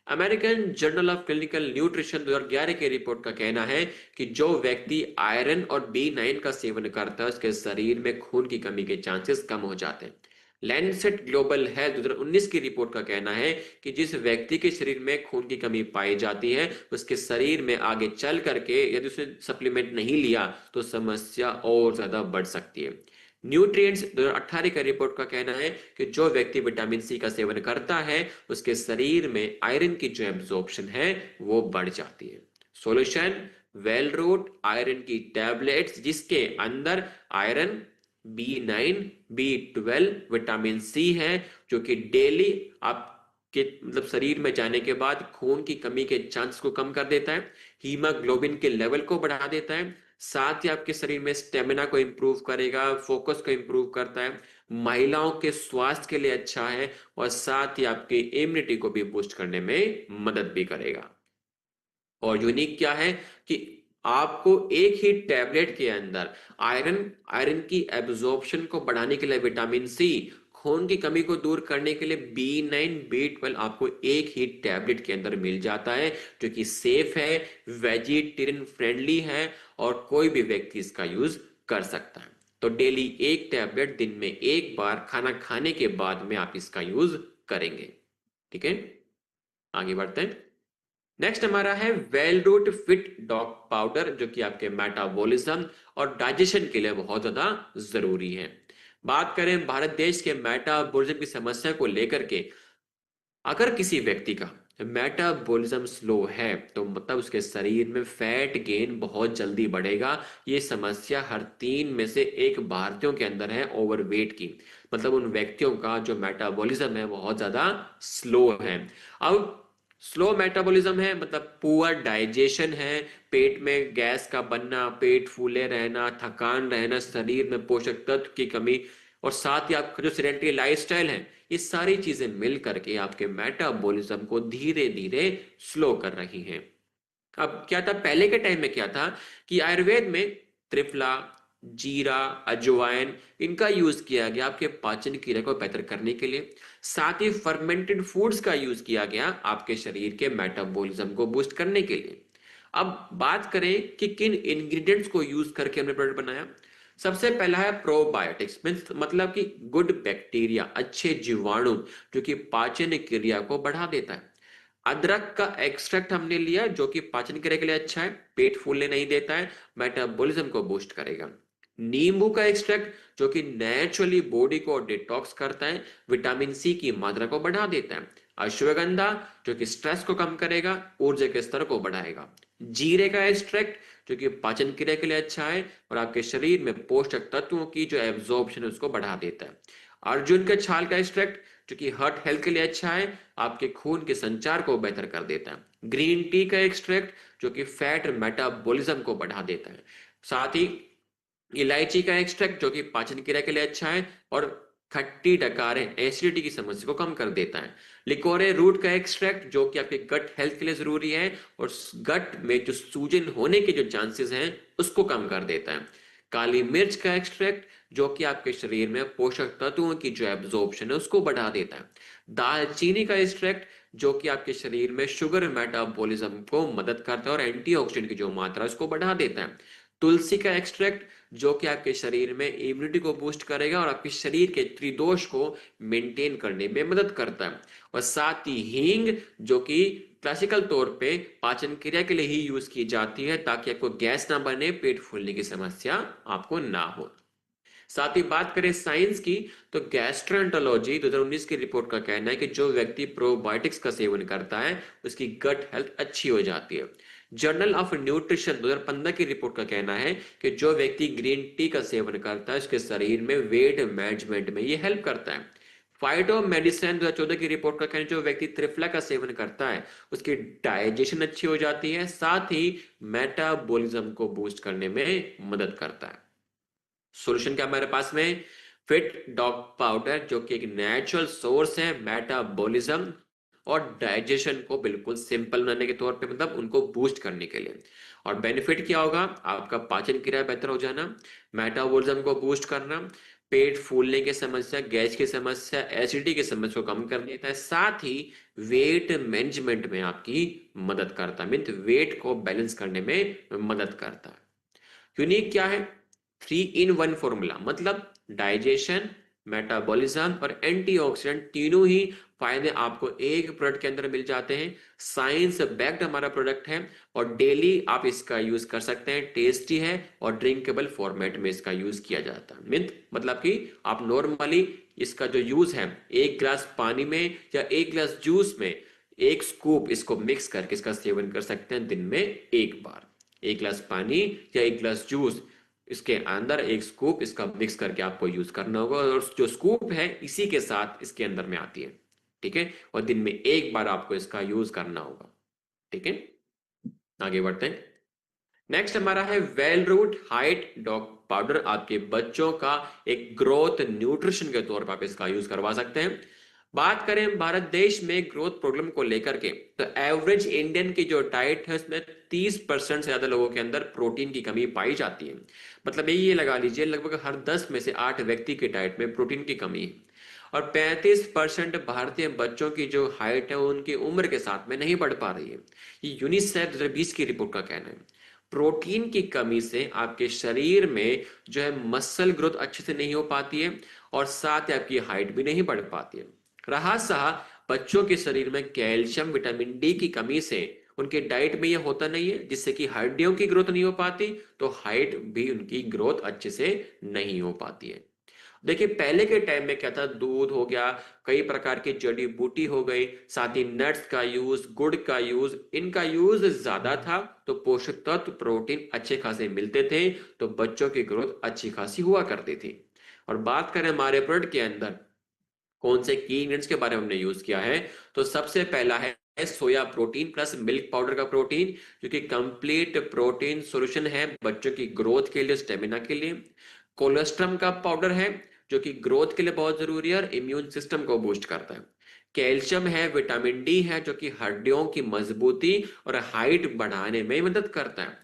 American journal of clinical nutrition 2011 की रिपोर्ट का कहना है कि जो व्यक्ति आयरन और B9 का सेवन करता है उसके शरीर में खून की कमी के चांसेस कम हो जाते हैं। लैंसेट ग्लोबल हेल्थ 2019 की रिपोर्ट का कहना है कि जिस व्यक्ति के शरीर में खून की कमी पाई जाती है उसके शरीर में आगे चल करके यदि उसने सप्लीमेंट नहीं लिया तो समस्या और ज्यादा बढ़ सकती है। न्यूट्रिएंट्स 2018 का रिपोर्ट का कहना है कि जो व्यक्ति विटामिन सी का सेवन करता है उसके शरीर में आयरन की जो एब्जॉर्प्शन है वो बढ़ जाती है। सॉल्यूशन वेल रूट आयरन की टैबलेट्स, जिसके अंदर iron, B9 B12 vitamin C है, जो कि डेली आपके मतलब शरीर में जाने के बाद खून की कमी के चांस को कम कर देता है, हीमोग्लोबिन के लेवल को बढ़ा देता है, साथ ही आपके शरीर में स्टेमिना को इंप्रूव करेगा, फोकस को इंप्रूव करता है, महिलाओं के स्वास्थ्य के लिए अच्छा है, और साथ ही आपकी इम्यूनिटी को भी बूस्ट करने में मदद भी करेगा। और यूनिक क्या है कि आपको एक ही टैबलेट के अंदर आयरन आयरन की एब्जॉर्प्शन को बढ़ाने के लिए विटामिन सी, खून की कमी को दूर करने के लिए B9 B12 आपको एक ही टैबलेट के अंदर मिल जाता है, जो कि सेफ है, वेजिटेरियन फ्रेंडली है, और कोई भी व्यक्ति इसका यूज कर सकता है। तो डेली एक टैबलेट दिन में एक बार खाना खाने के बाद में आप इसका यूज करेंगे। ठीक है, आगे बढ़ते हैं। नेक्स्ट हमारा है well root fit dog powder, जो कि आपके मेटाबॉलिज्म और डाइजेशन के लिए बहुत ज्यादा जरूरी है। बात करें भारत देश के मेटाबॉलिज्म की समस्या को लेकर के, अगर किसी व्यक्ति का मेटाबॉलिज्म स्लो है तो मतलब उसके शरीर में फैट गेन बहुत जल्दी बढ़ेगा। ये समस्या हर 3 में से 1 भारतीयों के अंदर है ओवरवेट की। मतलब उन व्यक्तियों का जो मेटाबॉलिज्म है बहुत ज्यादा स्लो है। अब स्लो मेटाबॉलिज्म है मतलब पुअर डाइजेशन है, पेट में गैस का बनना, पेट फूले रहना, थकान रहना, शरीर में पोषक तत्व की कमी, और साथ ही आपका जो सेडेंटरी लाइफस्टाइल है, ये सारी चीजें मिल करके आपके मेटाबॉलिज्म को धीरे धीरे स्लो कर रही हैं। अब क्या था, पहले के टाइम में क्या था कि आयुर्वेद में त्रिफला, जीरा, अजवाइन, इनका यूज किया गया आपके पाचन क्रिया को बेहतर करने के लिए। साथ ही फर्मेंटेड फूड्स का यूज किया गया आपके शरीर के मेटाबॉलिज्म को बूस्ट करने के लिए। अब बात करें कि किन इंग्रेडिएंट्स को यूज करके हमने प्रोडक्ट बनाया। सबसे पहला है प्रोबायोटिक्स, मीन्स मतलब कि गुड बैक्टीरिया, अच्छे जीवाणु जो कि पाचन क्रिया को बढ़ा देता है। अदरक का एक्सट्रैक्ट हमने लिया जो कि पाचन क्रिया के लिए अच्छा है, पेट फूलने नहीं देता है, मेटाबॉलिज्म को बूस्ट करेगा। नींबू का एक्सट्रैक्ट जो कि नेचुरली बॉडी को डिटॉक्स करता है, विटामिन सी की मात्रा को बढ़ा देता है। अश्वगंधा जो कि स्ट्रेस को कम करेगा, ऊर्जा के स्तर को बढ़ाएगा। जीरे का एक्सट्रैक्ट जो कि पाचन क्रिया के लिए अच्छा है और आपके शरीर में पोषक तत्वों की जो एब्जॉर्प्शन है उसको बढ़ा देता है। अर्जुन के छाल का एक्सट्रैक्ट जो कि हार्ट हेल्थ के लिए अच्छा है, आपके खून के संचार को बेहतर कर देता है। ग्रीन टी का एक्सट्रैक्ट जो कि फैट मेटाबॉलिज्म को बढ़ा देता है। साथ ही इलायची का एक्सट्रैक्ट जो कि पाचन क्रिया के लिए अच्छा है और खट्टी डकारें एसिडिटी की समस्या को कम कर देता है। लिकोरे रूट का एक्सट्रैक्ट जो कि आपके गट हेल्थ के लिए जरूरी है और गट में जो सूजन होने के जो चांसेस हैं उसको कम कर देता है। काली मिर्च का एक्सट्रैक्ट जो कि आपके शरीर में पोषक तत्वों की जो एब्जॉर्प्शन है उसको बढ़ा देता है। दालचीनी का एक्सट्रैक्ट जो कि आपके शरीर में शुगर मेटाबॉलिज्म को मदद करता है और एंटीऑक्सीडेंट की जो मात्रा है उसको बढ़ा देता है। तुलसी का एक्सट्रैक्ट जो कि आपके शरीर में इम्यूनिटी को बूस्ट करेगा और आपके शरीर के त्रिदोष को मेंटेन करने में मदद करता है। और साथ ही हींग जो कि क्लासिकल तौर पे पाचन क्रिया के लिए ही यूज की जाती है ताकि आपको गैस ना बने, पेट फूलने की समस्या आपको ना हो। साथ ही बात करें साइंस की, तो गैस्ट्रोएंटरोलॉजी 2019 की रिपोर्ट का कहना है कि जो व्यक्ति प्रोबायोटिक्स का सेवन करता है उसकी गट हेल्थ अच्छी हो जाती है। जर्नल ऑफ न्यूट्रिशन 2015 की रिपोर्ट का कहना है कि जो व्यक्ति ग्रीन टी का सेवन करता है उसके शरीर में वेट मैनेजमेंट में ये हेल्प करता है। फाइटो मेडिसिन 2014 की रिपोर्ट का कहना है जो व्यक्ति त्रिफला का सेवन करता है उसकी डाइजेशन अच्छी हो जाती है, साथ ही मेटाबॉलिज्म को बूस्ट करने में मदद करता है। सॉल्यूशन क्या हमारे पास में, फिट डॉग पाउडर जो कि एक नेचुरल सोर्स है मेटाबॉलिज्म और डाइजेशन को बिल्कुल सिंपल बनाने के तौर पे, मतलब उनको बूस्ट करने के लिए। और बेनिफिट क्या होगा, आपका पाचन क्रिया बेहतर हो जाना, मेटाबॉलिज्म को बूस्ट करना, पेट फूलने की समस्या, गैस की समस्या, एसिडिटी की समस्या को कम कर देता है, साथ ही वेट मैनेजमेंट में आपकी मदद करता है, मीन वेट को बैलेंस करने में मदद करता है। यूनिक क्या है, 3 in 1 फॉर्मूला, मतलब डाइजेशन, मेटाबॉलिज्म और एंटीऑक्सीडेंट तीनों ही फायदे आपको एक प्रोडक्ट के अंदर मिल जाते हैं। साइंस बैक्ड हमारा प्रोडक्ट है और डेली आप इसका यूज कर सकते हैं, टेस्टी है और ड्रिंकेबल फॉर्मेट में इसका यूज किया जाता है। मीन मतलब कि आप नॉर्मली इसका जो यूज है 1 गिलास पानी में या 1 गिलास जूस में 1 स्कूप इसको मिक्स करके इसका सेवन कर सकते हैं दिन में 1 बार। 1 गिलास पानी या 1 गिलास जूस, इसके अंदर 1 स्कूप इसका मिक्स करके आपको यूज करना होगा और जो स्कूप है इसी के साथ इसके अंदर में आती है। ठीक है, और दिन में 1 बार आपको इसका यूज करना होगा। ठीक है, आगे बढ़ते हैं। नेक्स्ट हमारा है well root height dog powder, आपके बच्चों का एक ग्रोथ न्यूट्रिशन के तौर पर आप इसका यूज करवा सकते हैं। बात करें भारत देश में ग्रोथ प्रॉब्लम को लेकर के, तो एवरेज इंडियन की जो डाइट है उसमें 30% से ज्यादा लोगों के अंदर प्रोटीन की कमी पाई जाती है। मतलब ये लगा लीजिए लगभग हर 10 में से 8 व्यक्ति की डाइट में प्रोटीन की कमी है। और 35% भारतीय बच्चों की जो हाइट है उनकी उम्र के साथ में नहीं बढ़ पा रही है। ये यूनिसेफ 2020 की रिपोर्ट का कहना है। प्रोटीन की कमी से आपके शरीर में जो है मसल ग्रोथ अच्छे से नहीं हो पाती है और साथ ही आपकी हाइट भी नहीं बढ़ पाती है। रहा सहा बच्चों के शरीर में कैल्शियम विटामिन डी की कमी से, उनके डाइट में यह होता नहीं है जिससे कि हड्डियों की ग्रोथ नहीं हो पाती, तो हाइट भी उनकी ग्रोथ अच्छे से नहीं हो पाती है। देखिए पहले के टाइम में क्या था, दूध हो गया, कई प्रकार की जड़ी बूटी हो गई, साथ ही नट्स का यूज, गुड़ का यूज, इनका यूज ज्यादा था, तो पोषक तत्व प्रोटीन अच्छे खासे मिलते थे, तो बच्चों की ग्रोथ अच्छी खासी हुआ करती थी। और बात करें हमारे प्रोडक्ट के अंदर कौन से की इंग्रेडिएंट्स के बारे में हमने यूज किया है, तो सबसे पहला है soya protein plus milk powder का प्रोटीन, जो कि कंप्लीट प्रोटीन सॉल्यूशन है बच्चों की ग्रोथ के लिए, स्टेमिना के लिए। कोलेस्ट्रम का पाउडर है, जो कि ग्रोथ के लिए बहुत जरूरी है और इम्यून सिस्टम को बूस्ट करता है। कैल्शियम है, विटामिन डी है, जो कि हड्डियों की मजबूती और हाइट बढ़ाने में मदद करता है।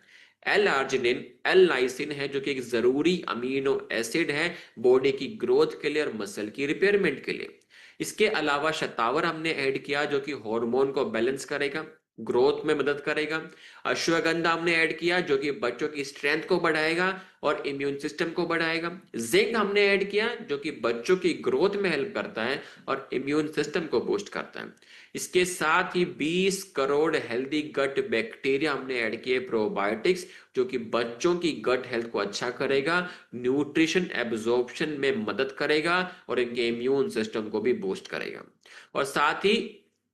एल आर्जिनिन, एल लाइसिन है, जो कि एक जरूरी अमीनो एसिड है बॉडी की ग्रोथ के लिए और मसल की रिपेयरमेंट के लिए। इसके अलावा शतावर हमने ऐड किया, जो कि हार्मोन को बैलेंस करेगा, ग्रोथ में मदद करेगा। अश्वगंधा हमने ऐड किया, जो कि बच्चों की स्ट्रेंथ को बढ़ाएगा और इम्यून सिस्टम को बढ़ाएगा। जिंक हमने ऐड किया, जो कि बच्चों की ग्रोथ में हेल्प करता है और इम्यून सिस्टम को बूस्ट करता है। इसके साथ ही 20 करोड़ हेल्दी गट बैक्टीरिया हमने ऐड किए, प्रोबायोटिक्स, जो कि बच्चों की गट हेल्थ को अच्छा करेगा, न्यूट्रिशन एब्जॉर्प्शन में मदद करेगा और इनके इम्यून सिस्टम को भी बूस्ट करेगा। और साथ ही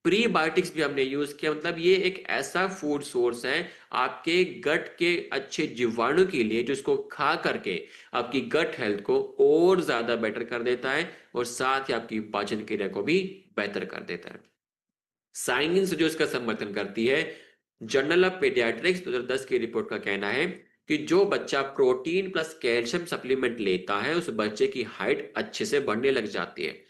प्रीबायोटिक्स भी हमने यूज किया, मतलब ये एक ऐसा फूड सोर्स है आपके गट के अच्छे जीवाणु के लिए, जो इसको खा करके आपकी गट हेल्थ को और ज्यादा बेटर कर देता है और साथ ही आपकी पाचन क्रिया को भी बेहतर कर देता है। साइंस जो इसका समर्थन करती है, जर्नल ऑफ पेडियाट्रिक्स 2010 की रिपोर्ट का कहना है कि जो बच्चा प्रोटीन प्लस कैल्शियम सप्लीमेंट लेता है उस बच्चे की हाइट अच्छे से बढ़ने लग जाती है।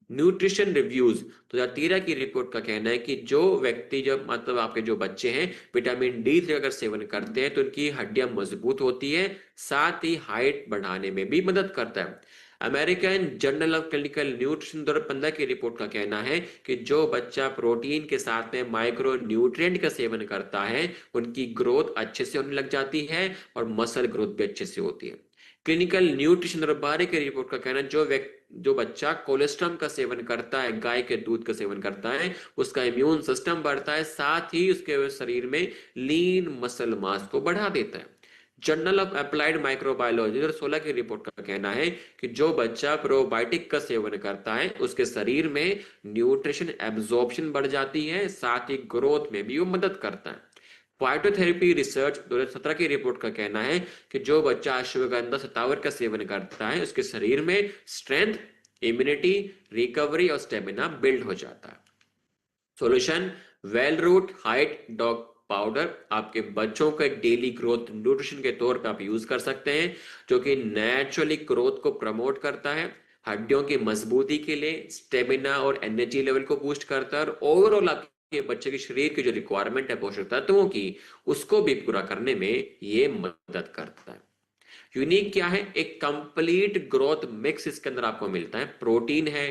न्यूट्रिशन रिव्यूज 2013 की रिपोर्ट का कहना है कि जो व्यक्ति, जो मतलब आपके जो बच्चे हैं, विटामिन डी 3 अगर सेवन करते हैं तो उनकी हड्डियां मजबूत होती है, साथ ही हाइट बढ़ाने में भी मदद करता है। American journal of clinical nutrition 2015 की रिपोर्ट का कहना है कि जो बच्चा प्रोटीन के साथ में माइक्रो न्यूट्रिएंट का सेवन करता है उनकी ग्रोथ अच्छे से होने लग जाती है और मसल ग्रोथ भी अच्छे से होती है। क्लिनिकल न्यूट्रिशन 2012 की रिपोर्ट का कहना है जो बच्चा कोलेस्ट्रॉल का सेवन करता है, गाय के दूध का सेवन करता है, उसका इम्यून सिस्टम बढ़ता है, साथ ही उसके शरीर में लीन मसल मास को बढ़ा देता है। जर्नल ऑफ अप्लाइड माइक्रोबायोलॉजी 2016 की रिपोर्ट का कहना है कि जो बच्चा प्रोबायोटिक का सेवन करता है उसके शरीर में न्यूट्रिशन एब्जॉर्प्शन बढ़ जाती है, साथ ही ग्रोथ में भी वो मदद करता है। फाइटोथेरेपी रिसर्च 2017 की रिपोर्ट का कहना है कि जो बच्चा अश्वगंधा शतावर का सेवन करता है उसके शरीर में स्ट्रेंथ, इम्यूनिटी, रिकवरी और स्टेमिना बिल्ड हो जाता है। Solution, well root height dog powder आपके बच्चों के डेली ग्रोथ न्यूट्रिशन के तौर पे आप यूज कर सकते हैं, जो कि नेचुरली ग्रोथ को प्रमोट करता है, हड्डियों की मजबूती के लिए, स्टेमिना और एनर्जी लेवल को बूस्ट करता है और ओवरऑल आपके बच्चे के शरीर की जो रिक्वायरमेंट है पोषक तत्वों की, उसको भी पूरा करने में ये मदद करता है। यूनिक क्या है, एक कंप्लीट ग्रोथ मिक्स इसके अंदर आपको मिलता है। प्रोटीन है,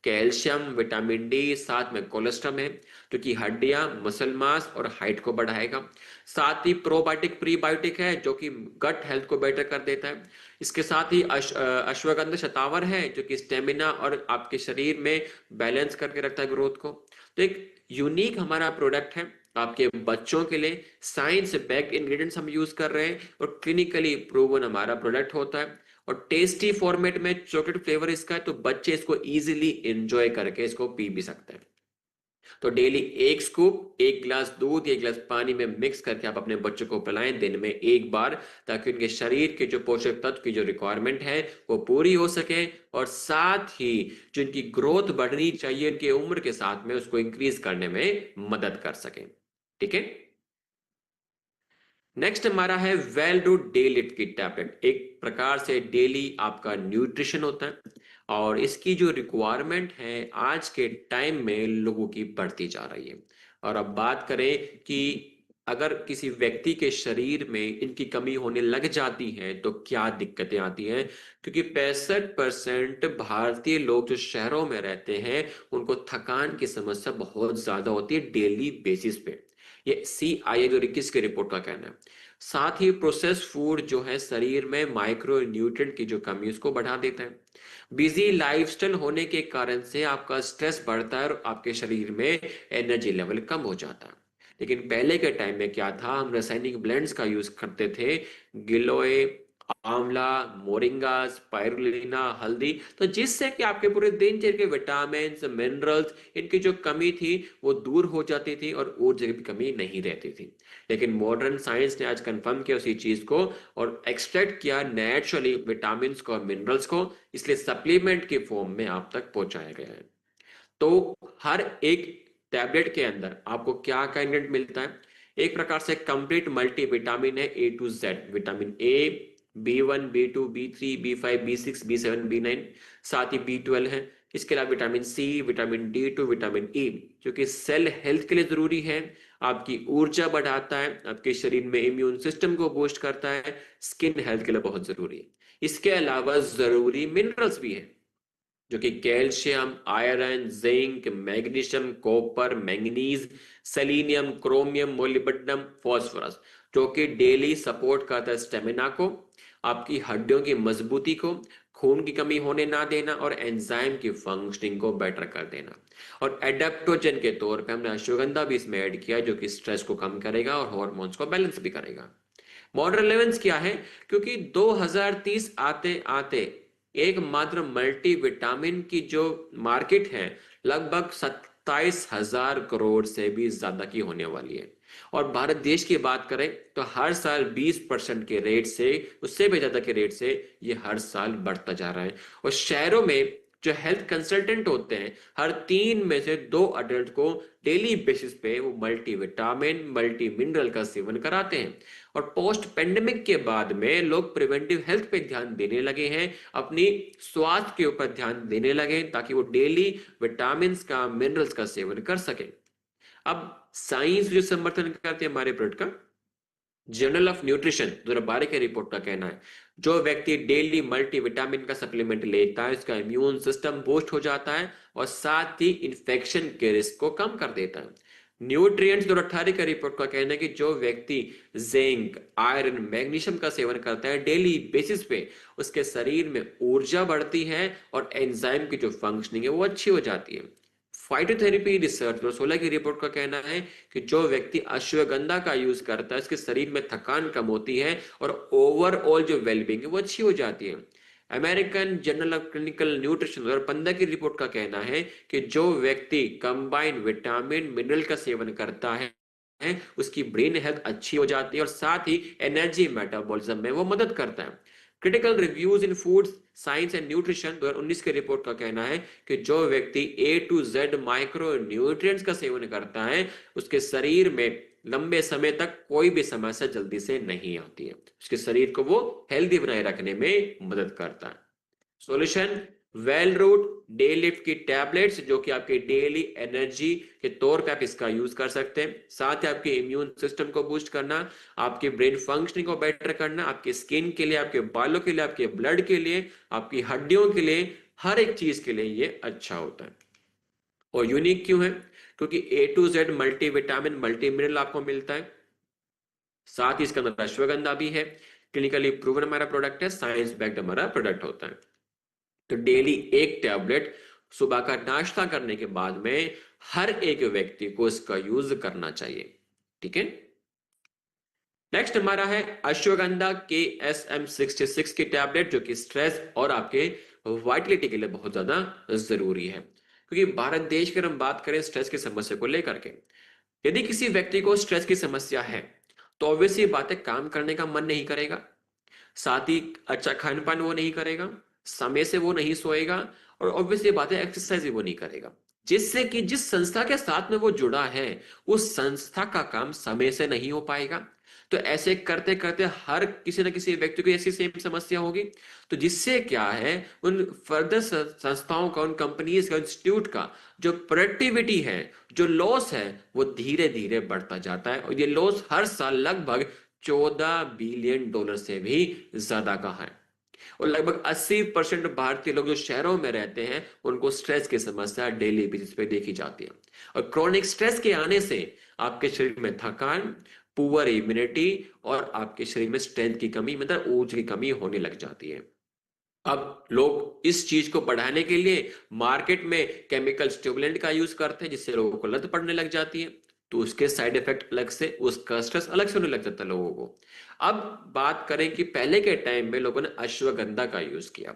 कैल्शियम, विटामिन डी, साथ में कोलेस्ट्रॉल है, जो कि हड्डियां, मसल मास और हाइट को बढ़ाएगा। साथ ही प्रोबायोटिक प्रीबायोटिक है, जो कि गट हेल्थ को बेटर कर देता है। इसके साथ ही अश्वगंधा शतावर है, जो कि स्टेमिना और आपके शरीर में बैलेंस करके रखता है ग्रोथ को। तो एक यूनिक हमारा प्रोडक्ट है आपके बच्चों के लिए, साइंस बैक्ड इंग्रेडिएंट्स हम यूज कर रहे हैं और क्लिनिकली प्रूवन हमारा प्रोडक्ट होता है और टेस्टी फॉर्मेट में चॉकलेट फ्लेवर इसका है, तो बच्चे इसको इजीली एंजॉय करके इसको पी भी सकते हैं। तो डेली एक स्कूप, एक गिलास दूध, एक गिलास पानी में मिक्स करके आप अपने बच्चों को पिलाएं दिन में एक बार, ताकि उनके शरीर के जो पोषक तत्व की जो रिक्वायरमेंट है वो पूरी हो सके और साथ ही जो इनकी ग्रोथ बढ़नी चाहिए उनकी उम्र के साथ में उसको इंक्रीज करने में मदद कर सके। ठीक है। नेक्स्ट हमारा है वेल डू डे लिट की टैबलेट, एक प्रकार से डेली आपका न्यूट्रिशन होता है और इसकी जो रिक्वायरमेंट है आज के टाइम में लोगों की बढ़ती जा रही है। और अब बात करें कि अगर किसी व्यक्ति के शरीर में इनकी कमी होने लग जाती है तो क्या दिक्कतें आती हैं, क्योंकि 65% भारतीय लोग जो शहरों में रहते हैं उनको थकान की समस्या बहुत ज्यादा होती है डेली बेसिस पे। ये CII जो 21 की रिपोर्ट का कहना है। साथ ही प्रोसेस फूड जो है शरीर में माइक्रो न्यूट्रिएंट की जो कमी उसको बढ़ा देता है। बिजी लाइफस्टाइल होने के कारण से आपका स्ट्रेस बढ़ता है और आपके शरीर में एनर्जी लेवल कम हो जाता है। लेकिन पहले के टाइम में क्या था, हम रासायनिक ब्लेंड्स का यूज करते थे, गिलोय, आंवला, मोरिंगा, स्पाइरुलिना, हल्दी, तो जिससे कि आपके पूरे दिनचर्या के विटामिन मिनरल्स इनकी जो कमी थी वो दूर हो जाती थी और ऊर्जा की कमी नहीं रहती थी। लेकिन मॉडर्न साइंस ने आज कंफर्म किया उसी चीज को और एक्सट्रैक्ट किया नेचुरली विटामिन को और मिनरल्स को, इसलिए सप्लीमेंट की फॉर्म में आप तक पहुंचाया गया है। तो हर एक टैबलेट के अंदर आपको क्या क्या इंग्रेडिएंट मिलता है? एक प्रकार से कंप्लीट मल्टी विटामिन है, A to Z, vitamin A, B1, B2, B3, B5, B6, B7, B9, साथ ही B12 है। इसके अलावा vitamin C, vitamin D2, vitamin E, जो कि सेल हेल्थ के लिए जरूरी है, आपकी ऊर्जा बढ़ाता है, आपके शरीर में इम्यून सिस्टम को बूस्ट करता है, स्किन हेल्थ के लिए बहुत जरूरी है। इसके अलावा जरूरी मिनरल्स भी है, जो कि calcium, iron, zinc, magnesium, copper, manganese, selenium, chromium, molybdenum, phosphorus, जो कि डेली सपोर्ट करता है स्टेमिना को, आपकी हड्डियों की मजबूती को, खून की कमी होने ना देना और एंजाइम की फंक्शनिंग को बेटर कर देना। और एडेप्टोजन के तौर पे हमने अश्वगंधा भी इसमें ऐड किया, जो कि स्ट्रेस को कम करेगा और हार्मोन्स को बैलेंस भी करेगा। मॉडर्न रेलेवेंस क्या है? क्योंकि 2030 आते आते एकमात्र मल्टीविटामिन की जो मार्केट है लगभग 27,000 करोड़ से भी ज्यादा की होने वाली है। और भारत देश की बात करें तो हर साल 20% के रेट से, उससे भी ज्यादा के रेट से ये हर साल बढ़ता जा रहा है। और शहरों में जो हेल्थ कंसल्टेंट होते हैं, हर 3 में से 2 अडल्ट को डेली बेसिस पे वो मल्टीविटामिन, मल्टी मिनरल का सेवन कराते हैं। और पोस्ट पेंडेमिक के बाद में लोग प्रिवेंटिव हेल्थ पे ध्यान देने लगे हैं, अपनी स्वास्थ्य के ऊपर ध्यान देने लगे, ताकि वो डेली विटामिन का, मिनरल्स का सेवन कर सके। अब साइंस जो समर्थन करती है हमारे प्रोडक्ट का, जर्नल ऑफ न्यूट्रिशन 2012 के रिपोर्ट का कहना है, जो व्यक्ति डेली मल्टीविटामिन का सप्लीमेंट लेता है उसका इम्यून सिस्टम बूस्ट हो जाता है और साथ ही इंफेक्शन के रिस्क को कम कर देता है। न्यूट्रिएंट्स 2018 का रिपोर्ट का कहना है कि जो व्यक्ति जिंक, आयरन, मैग्नीशियम का सेवन करता है डेली बेसिस पे, उसके शरीर में ऊर्जा बढ़ती है और एंजाइम की जो फंक्शनिंग है वो अच्छी हो जाती है। फाइटोथेरेपी रिसर्च 2016 की रिपोर्ट का कहना है कि जो व्यक्ति अश्वगंधा का यूज करता है उसके शरीर में थकान कम होती है और ओवरऑल जो वेलबींग है वो अच्छी हो जाती है। American journal of clinical nutrition 2015 की रिपोर्ट का कहना है कि जो व्यक्ति कंबाइंड विटामिन मिनरल का सेवन करता है उसकी ब्रेन हेल्थ अच्छी हो जाती है और साथ ही एनर्जी मेटाबॉलिज्म में वो मदद करता है। Critical reviews in food science and nutrition 2019 के रिपोर्ट का कहना है कि जो व्यक्ति A to Z micro nutrients का सेवन करता है उसके शरीर में लंबे समय तक कोई भी समस्या जल्दी से नहीं आती है, उसके शरीर को वो हेल्दी बनाए रखने में मदद करता है। Solution, well root day lift की टैबलेट्स, जो कि आपके डेली एनर्जी के तौर पे आप इसका यूज कर सकते हैं, साथ ही आपके इम्यून सिस्टम को बूस्ट करना, आपके ब्रेन फंक्शनिंग को बेटर करना, आपके स्किन के लिए, आपके बालों के लिए, आपके ब्लड के लिए, आपकी हड्डियों के लिए, हर एक चीज के लिए ये अच्छा होता है। और यूनिक क्यों है? क्योंकि A to Z multivitamin, multi mineral आपको मिलता है, साथ ही इसके अंदर अश्वगंधा भी है। क्लिनिकली प्रूवन हमारा प्रोडक्ट है, साइंस बैक्ड हमारा प्रोडक्ट होता है। तो डेली एक टैबलेट सुबह का नाश्ता करने के बाद में हर एक व्यक्ति को इसका यूज करना चाहिए। ठीक है। नेक्स्ट हमारा है अश्वगंधा KSM66 की टैबलेट, जो कि स्ट्रेस और आपके वाइटलिटी के लिए बहुत ज्यादा जरूरी है। क्योंकि भारत देश की अगर हम बात करें स्ट्रेस की समस्या को लेकर के, यदि किसी व्यक्ति को स्ट्रेस की समस्या है तो ऑब्वियसली बात है काम करने का मन नहीं करेगा, साथ ही अच्छा खान पान वो नहीं करेगा, समय से वो नहीं सोएगा और ऑब्वियसली बात है एक्सरसाइज भी वो नहीं करेगा, जिससे कि जिस संस्था के साथ में वो जुड़ा है उस संस्था का काम समय से नहीं हो पाएगा। तो ऐसे करते करते हर किसी न किसी व्यक्ति को ऐसी सेम समस्या होगी, तो जिससे क्या है उन फर्दर संस्थाओं का, उन कंपनीज का, इंस्टीट्यूट का जो प्रोडक्टिविटी है, जो लॉस है, वो धीरे धीरे बढ़ता जाता है। और ये लॉस हर साल लगभग $14 बिलियन से भी ज्यादा का है। और लगभग 80% भारतीय लोग जो शहरों में रहते हैं उनको स्ट्रेस की समस्या डेली बेसिस पे देखी जाती है। और क्रोनिक स्ट्रेस के आने से आपके शरीर में थकान, पुअर इम्यूनिटी और आपके शरीर में स्ट्रेंथ की कमी, मतलब ऊर्जा की कमी होने लग जाती है। अब लोग इस चीज को बढ़ाने के लिए मार्केट में केमिकल स्टिमुलेंट का यूज करते हैं, जिससे लोगों को लत पड़ने लग जाती है। तो उसके साइड इफेक्ट अलग से, उसका स्ट्रेस अलग से होने लग जाता है लोगों को। अब बात करें कि पहले के टाइम में लोगों ने अश्वगंधा का यूज किया।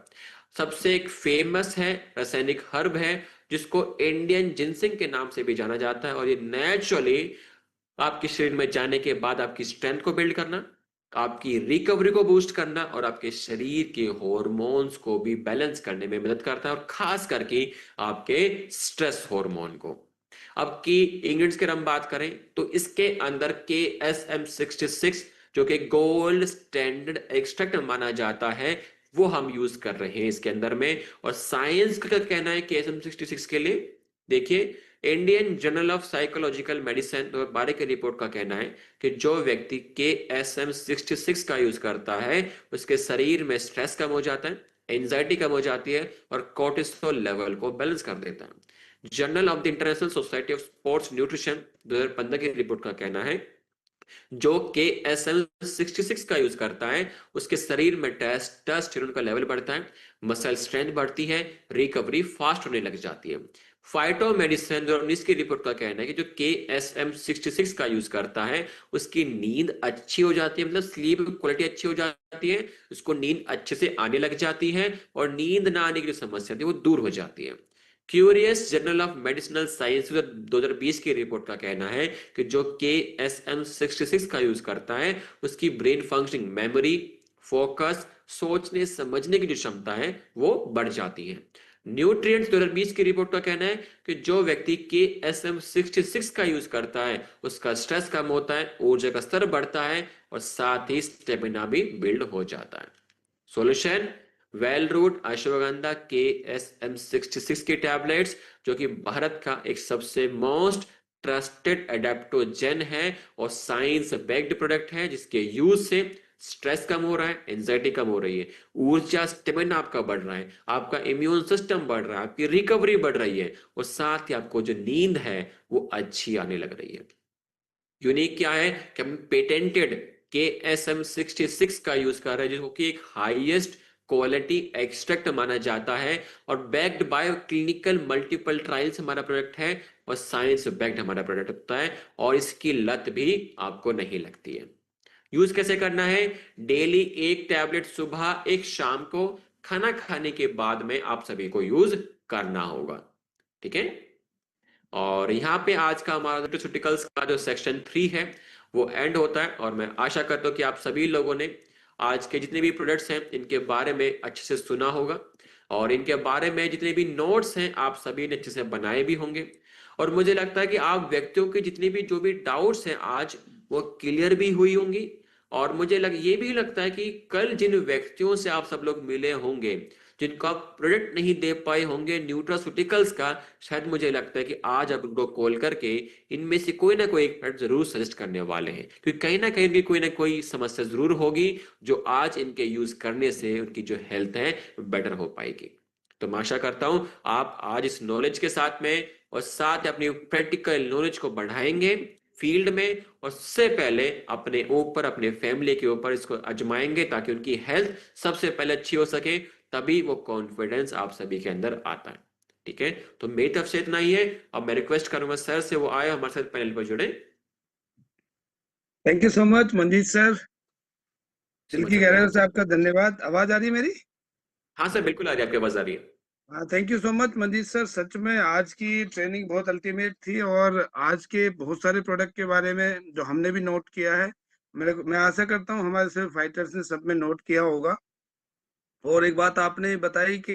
सबसे एक फेमस है रासायनिक हर्ब है जिसको इंडियन जिनसिंग के नाम से भी जाना जाता है, और ये नेचुरली आपके शरीर में जाने के बाद आपकी स्ट्रेंथ को बिल्ड करना, आपकी रिकवरी को बूस्ट करना और आपके शरीर के हॉर्मोन्स को भी बैलेंस करने में मदद करता है, और खास करके आपके स्ट्रेस हार्मोन को। अब की इंग्रेडिएंट्स की हम बात करें तो इसके अंदर KSM-66 जो कि गोल्ड स्टैंडर्ड एक्सट्रैक्ट माना जाता है वो हम यूज कर रहे हैं इसके अंदर में। और साइंस का क्या कहना है KSM-66 के लिए, देखिए Indian journal of psychological medicine 2012 की रिपोर्ट का कहना है कि जो व्यक्ति KSM-66 का यूज करता है उसके शरीर में स्ट्रेस कम हो जाता है, एंजाइटी कम हो जाती है और कोर्टिसोल लेवल को बैलेंस कर देता है। Journal of the international society of sports nutrition 2015 की रिपोर्ट का कहना है जो KSM-66 का यूज करता है उसके शरीर में टेस्टोस्टेरोन का लेवल बढ़ता है, मसल स्ट्रेंथ बढ़ती है, रिकवरी फास्ट होने लग जाती है। फाइटो मेडिसिन 2019 की रिपोर्ट का कहना है कि जो KSM-66 का यूज करता है उसकी नींद अच्छी हो जाती है, मतलब स्लीप क्वालिटी अच्छी हो जाती है, उसको नींद अच्छे से आने लग जाती है और नींद ना आने की जो समस्या थी वो दूर हो जाती है। Curious journal of medicinal science 2020 की रिपोर्ट का कहना है कि जो KSM-66 का यूज करता है उसकी ब्रेन फंक्शनिंग, मेमोरी, फोकस, सोचने समझने की जो क्षमता है वो बढ़ जाती है। न्यूट्रिएंट्स 2020 की रिपोर्ट का कहना है कि जो व्यक्ति KSM-66 का यूज करता है उसका स्ट्रेस कम होता है, ऊर्जा का स्तर बढ़ता है और साथ ही स्टेमिना भी बिल्ड हो जाता है। Solution, well root ashwagandha KSM-66 की टैबलेट्स जो कि भारत का एक सबसे मोस्ट ट्रस्टेड एडेप्टोजेन है और साइंस बेक्ड प्रोडक्ट है जिसके यूज से स्ट्रेस कम हो रहा है, एंजाइटी कम हो रही है, ऊर्जा स्टेमिना आपका बढ़ रहा है, आपका इम्यून सिस्टम बढ़ रहा है, आपकी रिकवरी बढ़ रही है और साथ ही आपको जो नींद है वो अच्छी आने लग रही है। यूनिक क्या है कि हम पेटेंटेड KSM-66 का यूज कर रहे हैं जिसको कि एक हाईएस्ट क्वालिटी एक्सट्रैक्ट माना जाता है और backed by clinical multiple trials हमारा प्रोडक्ट है और साइंस बैक्ड हमारा प्रोडक्ट होता है और इसकी लत भी आपको नहीं लगती है। यूज कैसे करना है, डेली एक टैबलेट सुबह एक शाम को खाना खाने के बाद में आप सभी को यूज करना होगा, ठीक है। और यहाँ पे आज का हमारा न्यूट्रास्यूटिकल्स का जो सेक्शन 3 है वो एंड होता है और मैं आशा करता हूँ कि आप सभी लोगों ने आज के जितने भी प्रोडक्ट्स हैं इनके बारे में अच्छे से सुना होगा और इनके बारे में जितने भी नोट्स हैं आप सभी ने अच्छे से बनाए भी होंगे। और मुझे लगता है कि आप व्यक्तियों के जितने भी जो भी डाउट्स हैं आज वो क्लियर भी हुई होंगी। और मुझे ये भी लगता है कि कल जिन व्यक्तियों से आप सब लोग मिले होंगे जिनको आप प्रोडक्ट नहीं दे पाए होंगे न्यूट्रास्यूटिकल्स का, शायद मुझे लगता है कि आज आप उनको कॉल करके इनमें से कोई ना कोई एक प्रोडक्ट जरूर सजेस्ट करने वाले हैं क्योंकि कहीं ना कहीं उनकी कोई ना कोई समस्या जरूर होगी जो आज इनके यूज करने से उनकी जो हेल्थ है बेटर हो पाएगी। तो मैं आशा करता हूं आप आज इस नॉलेज के साथ में और साथ अपनी प्रैक्टिकल नॉलेज को बढ़ाएंगे फील्ड में और सबसे पहले अपने ऊपर अपने फैमिली के ऊपर इसको आजमाएंगे ताकि उनकी हेल्थ सबसे पहले अच्छी हो सके, तभी वो कॉन्फिडेंस आप सभी के अंदर आता है, ठीक है। तो मेरी तरफ से इतना ही है। अब मैं रिक्वेस्ट करूंगा सर से वो आए हमारे साथ पैनल पर जुड़े। Thank you so much Manjeet sir, दिल की गहराइयों से सर आपका धन्यवाद। आवाज आ रही है मेरी? हाँ सर बिल्कुल आ रही है, आपकी आवाज आ रही है। हाँ, thank you so much Manjeet sir. सच में आज की ट्रेनिंग बहुत अल्टीमेट थी और आज के बहुत सारे प्रोडक्ट के बारे में जो हमने भी नोट किया है, मैं आशा करता हूँ हमारे सभी फाइटर्स ने सब में नोट किया होगा। और एक बात आपने बताई कि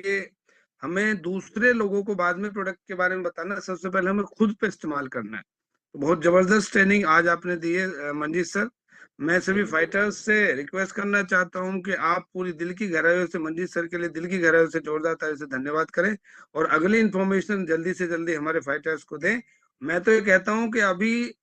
हमें दूसरे लोगों को बाद में प्रोडक्ट के बारे में बताना है, सबसे पहले हमें खुद पे इस्तेमाल करना है। तो बहुत जबरदस्त ट्रेनिंग आज आपने दी है मंजीत सर। मैं सभी फाइटर्स से रिक्वेस्ट करना चाहता हूं कि आप पूरी दिल की गहराइयों से मंजीत सर के लिए दिल की गहराइयों से जोरदार तरह से धन्यवाद करें और अगली इंफॉर्मेशन जल्दी से जल्दी हमारे फाइटर्स को दें। मैं तो ये कहता हूं कि अभी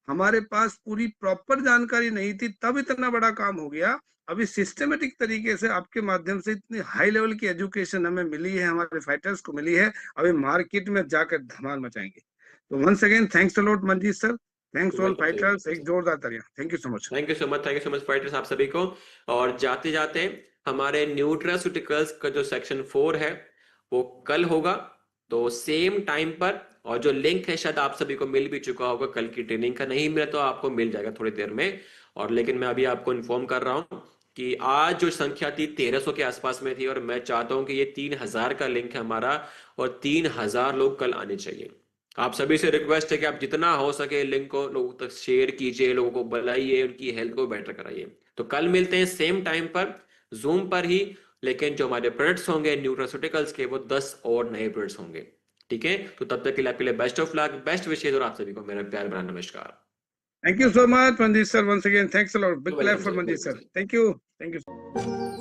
हमारे पास पूरी प्रॉपर जानकारी नहीं थी तब इतना बड़ा काम हो गया। अभी सिस्टमेटिक तरीके से आपके माध्यम से इतनी हाई लेवल की एजुकेशन हमें मिली है, हमारे फाइटर्स को मिली है। अभी मार्केट में जाकर धमाल मचाएंगे। तो once again thanks a lot Manjeet sir, thanks all welcome sir, fighters, एक जोरदार तालियां। Thank you so much. Thank you so much, thank you so much fighters आप सभी को। और जाते जाते हमारे न्यूट्रास्यूटिकल्स का जो सेक्शन 4 है वो कल होगा, तो सेम टाइम पर, और जो लिंक है शायद आप सभी को मिल भी चुका होगा कल की ट्रेनिंग का, नहीं मिला तो आपको मिल जाएगा थोड़ी देर में। और लेकिन मैं अभी आपको इन्फॉर्म कर रहा हूँ कि आज जो संख्या थी 1300 के आसपास में थी, और मैं चाहता हूं कि ये 3000 का लिंक है हमारा, और 3000 लोग कल आने चाहिए। आप सभी से रिक्वेस्ट है कि आप जितना हो सके लिंक को लोगों तक शेयर कीजिए, लोगों को बुलाइए, उनकी हेल्थ को बेटर कराइए। तो कल मिलते हैं सेम टाइम पर, जूम पर ही, लेकिन जो हमारे प्रोडक्ट्स होंगे न्यूट्रास्यूटिकल्स के, वो 10 और नए प्रोडक्ट्स होंगे। ठीक है, तो तब तक के लिए आपके लिए बेस्ट ऑफ लक, बेस्ट विशेष, और आप सभी को मेरा प्यार भरा नमस्कार। Thank you so much, Manjeet sir. Once again, thanks a lot. Big clap welcome for sir, Manjeet welcome sir. Sir. Thank you. Thank you.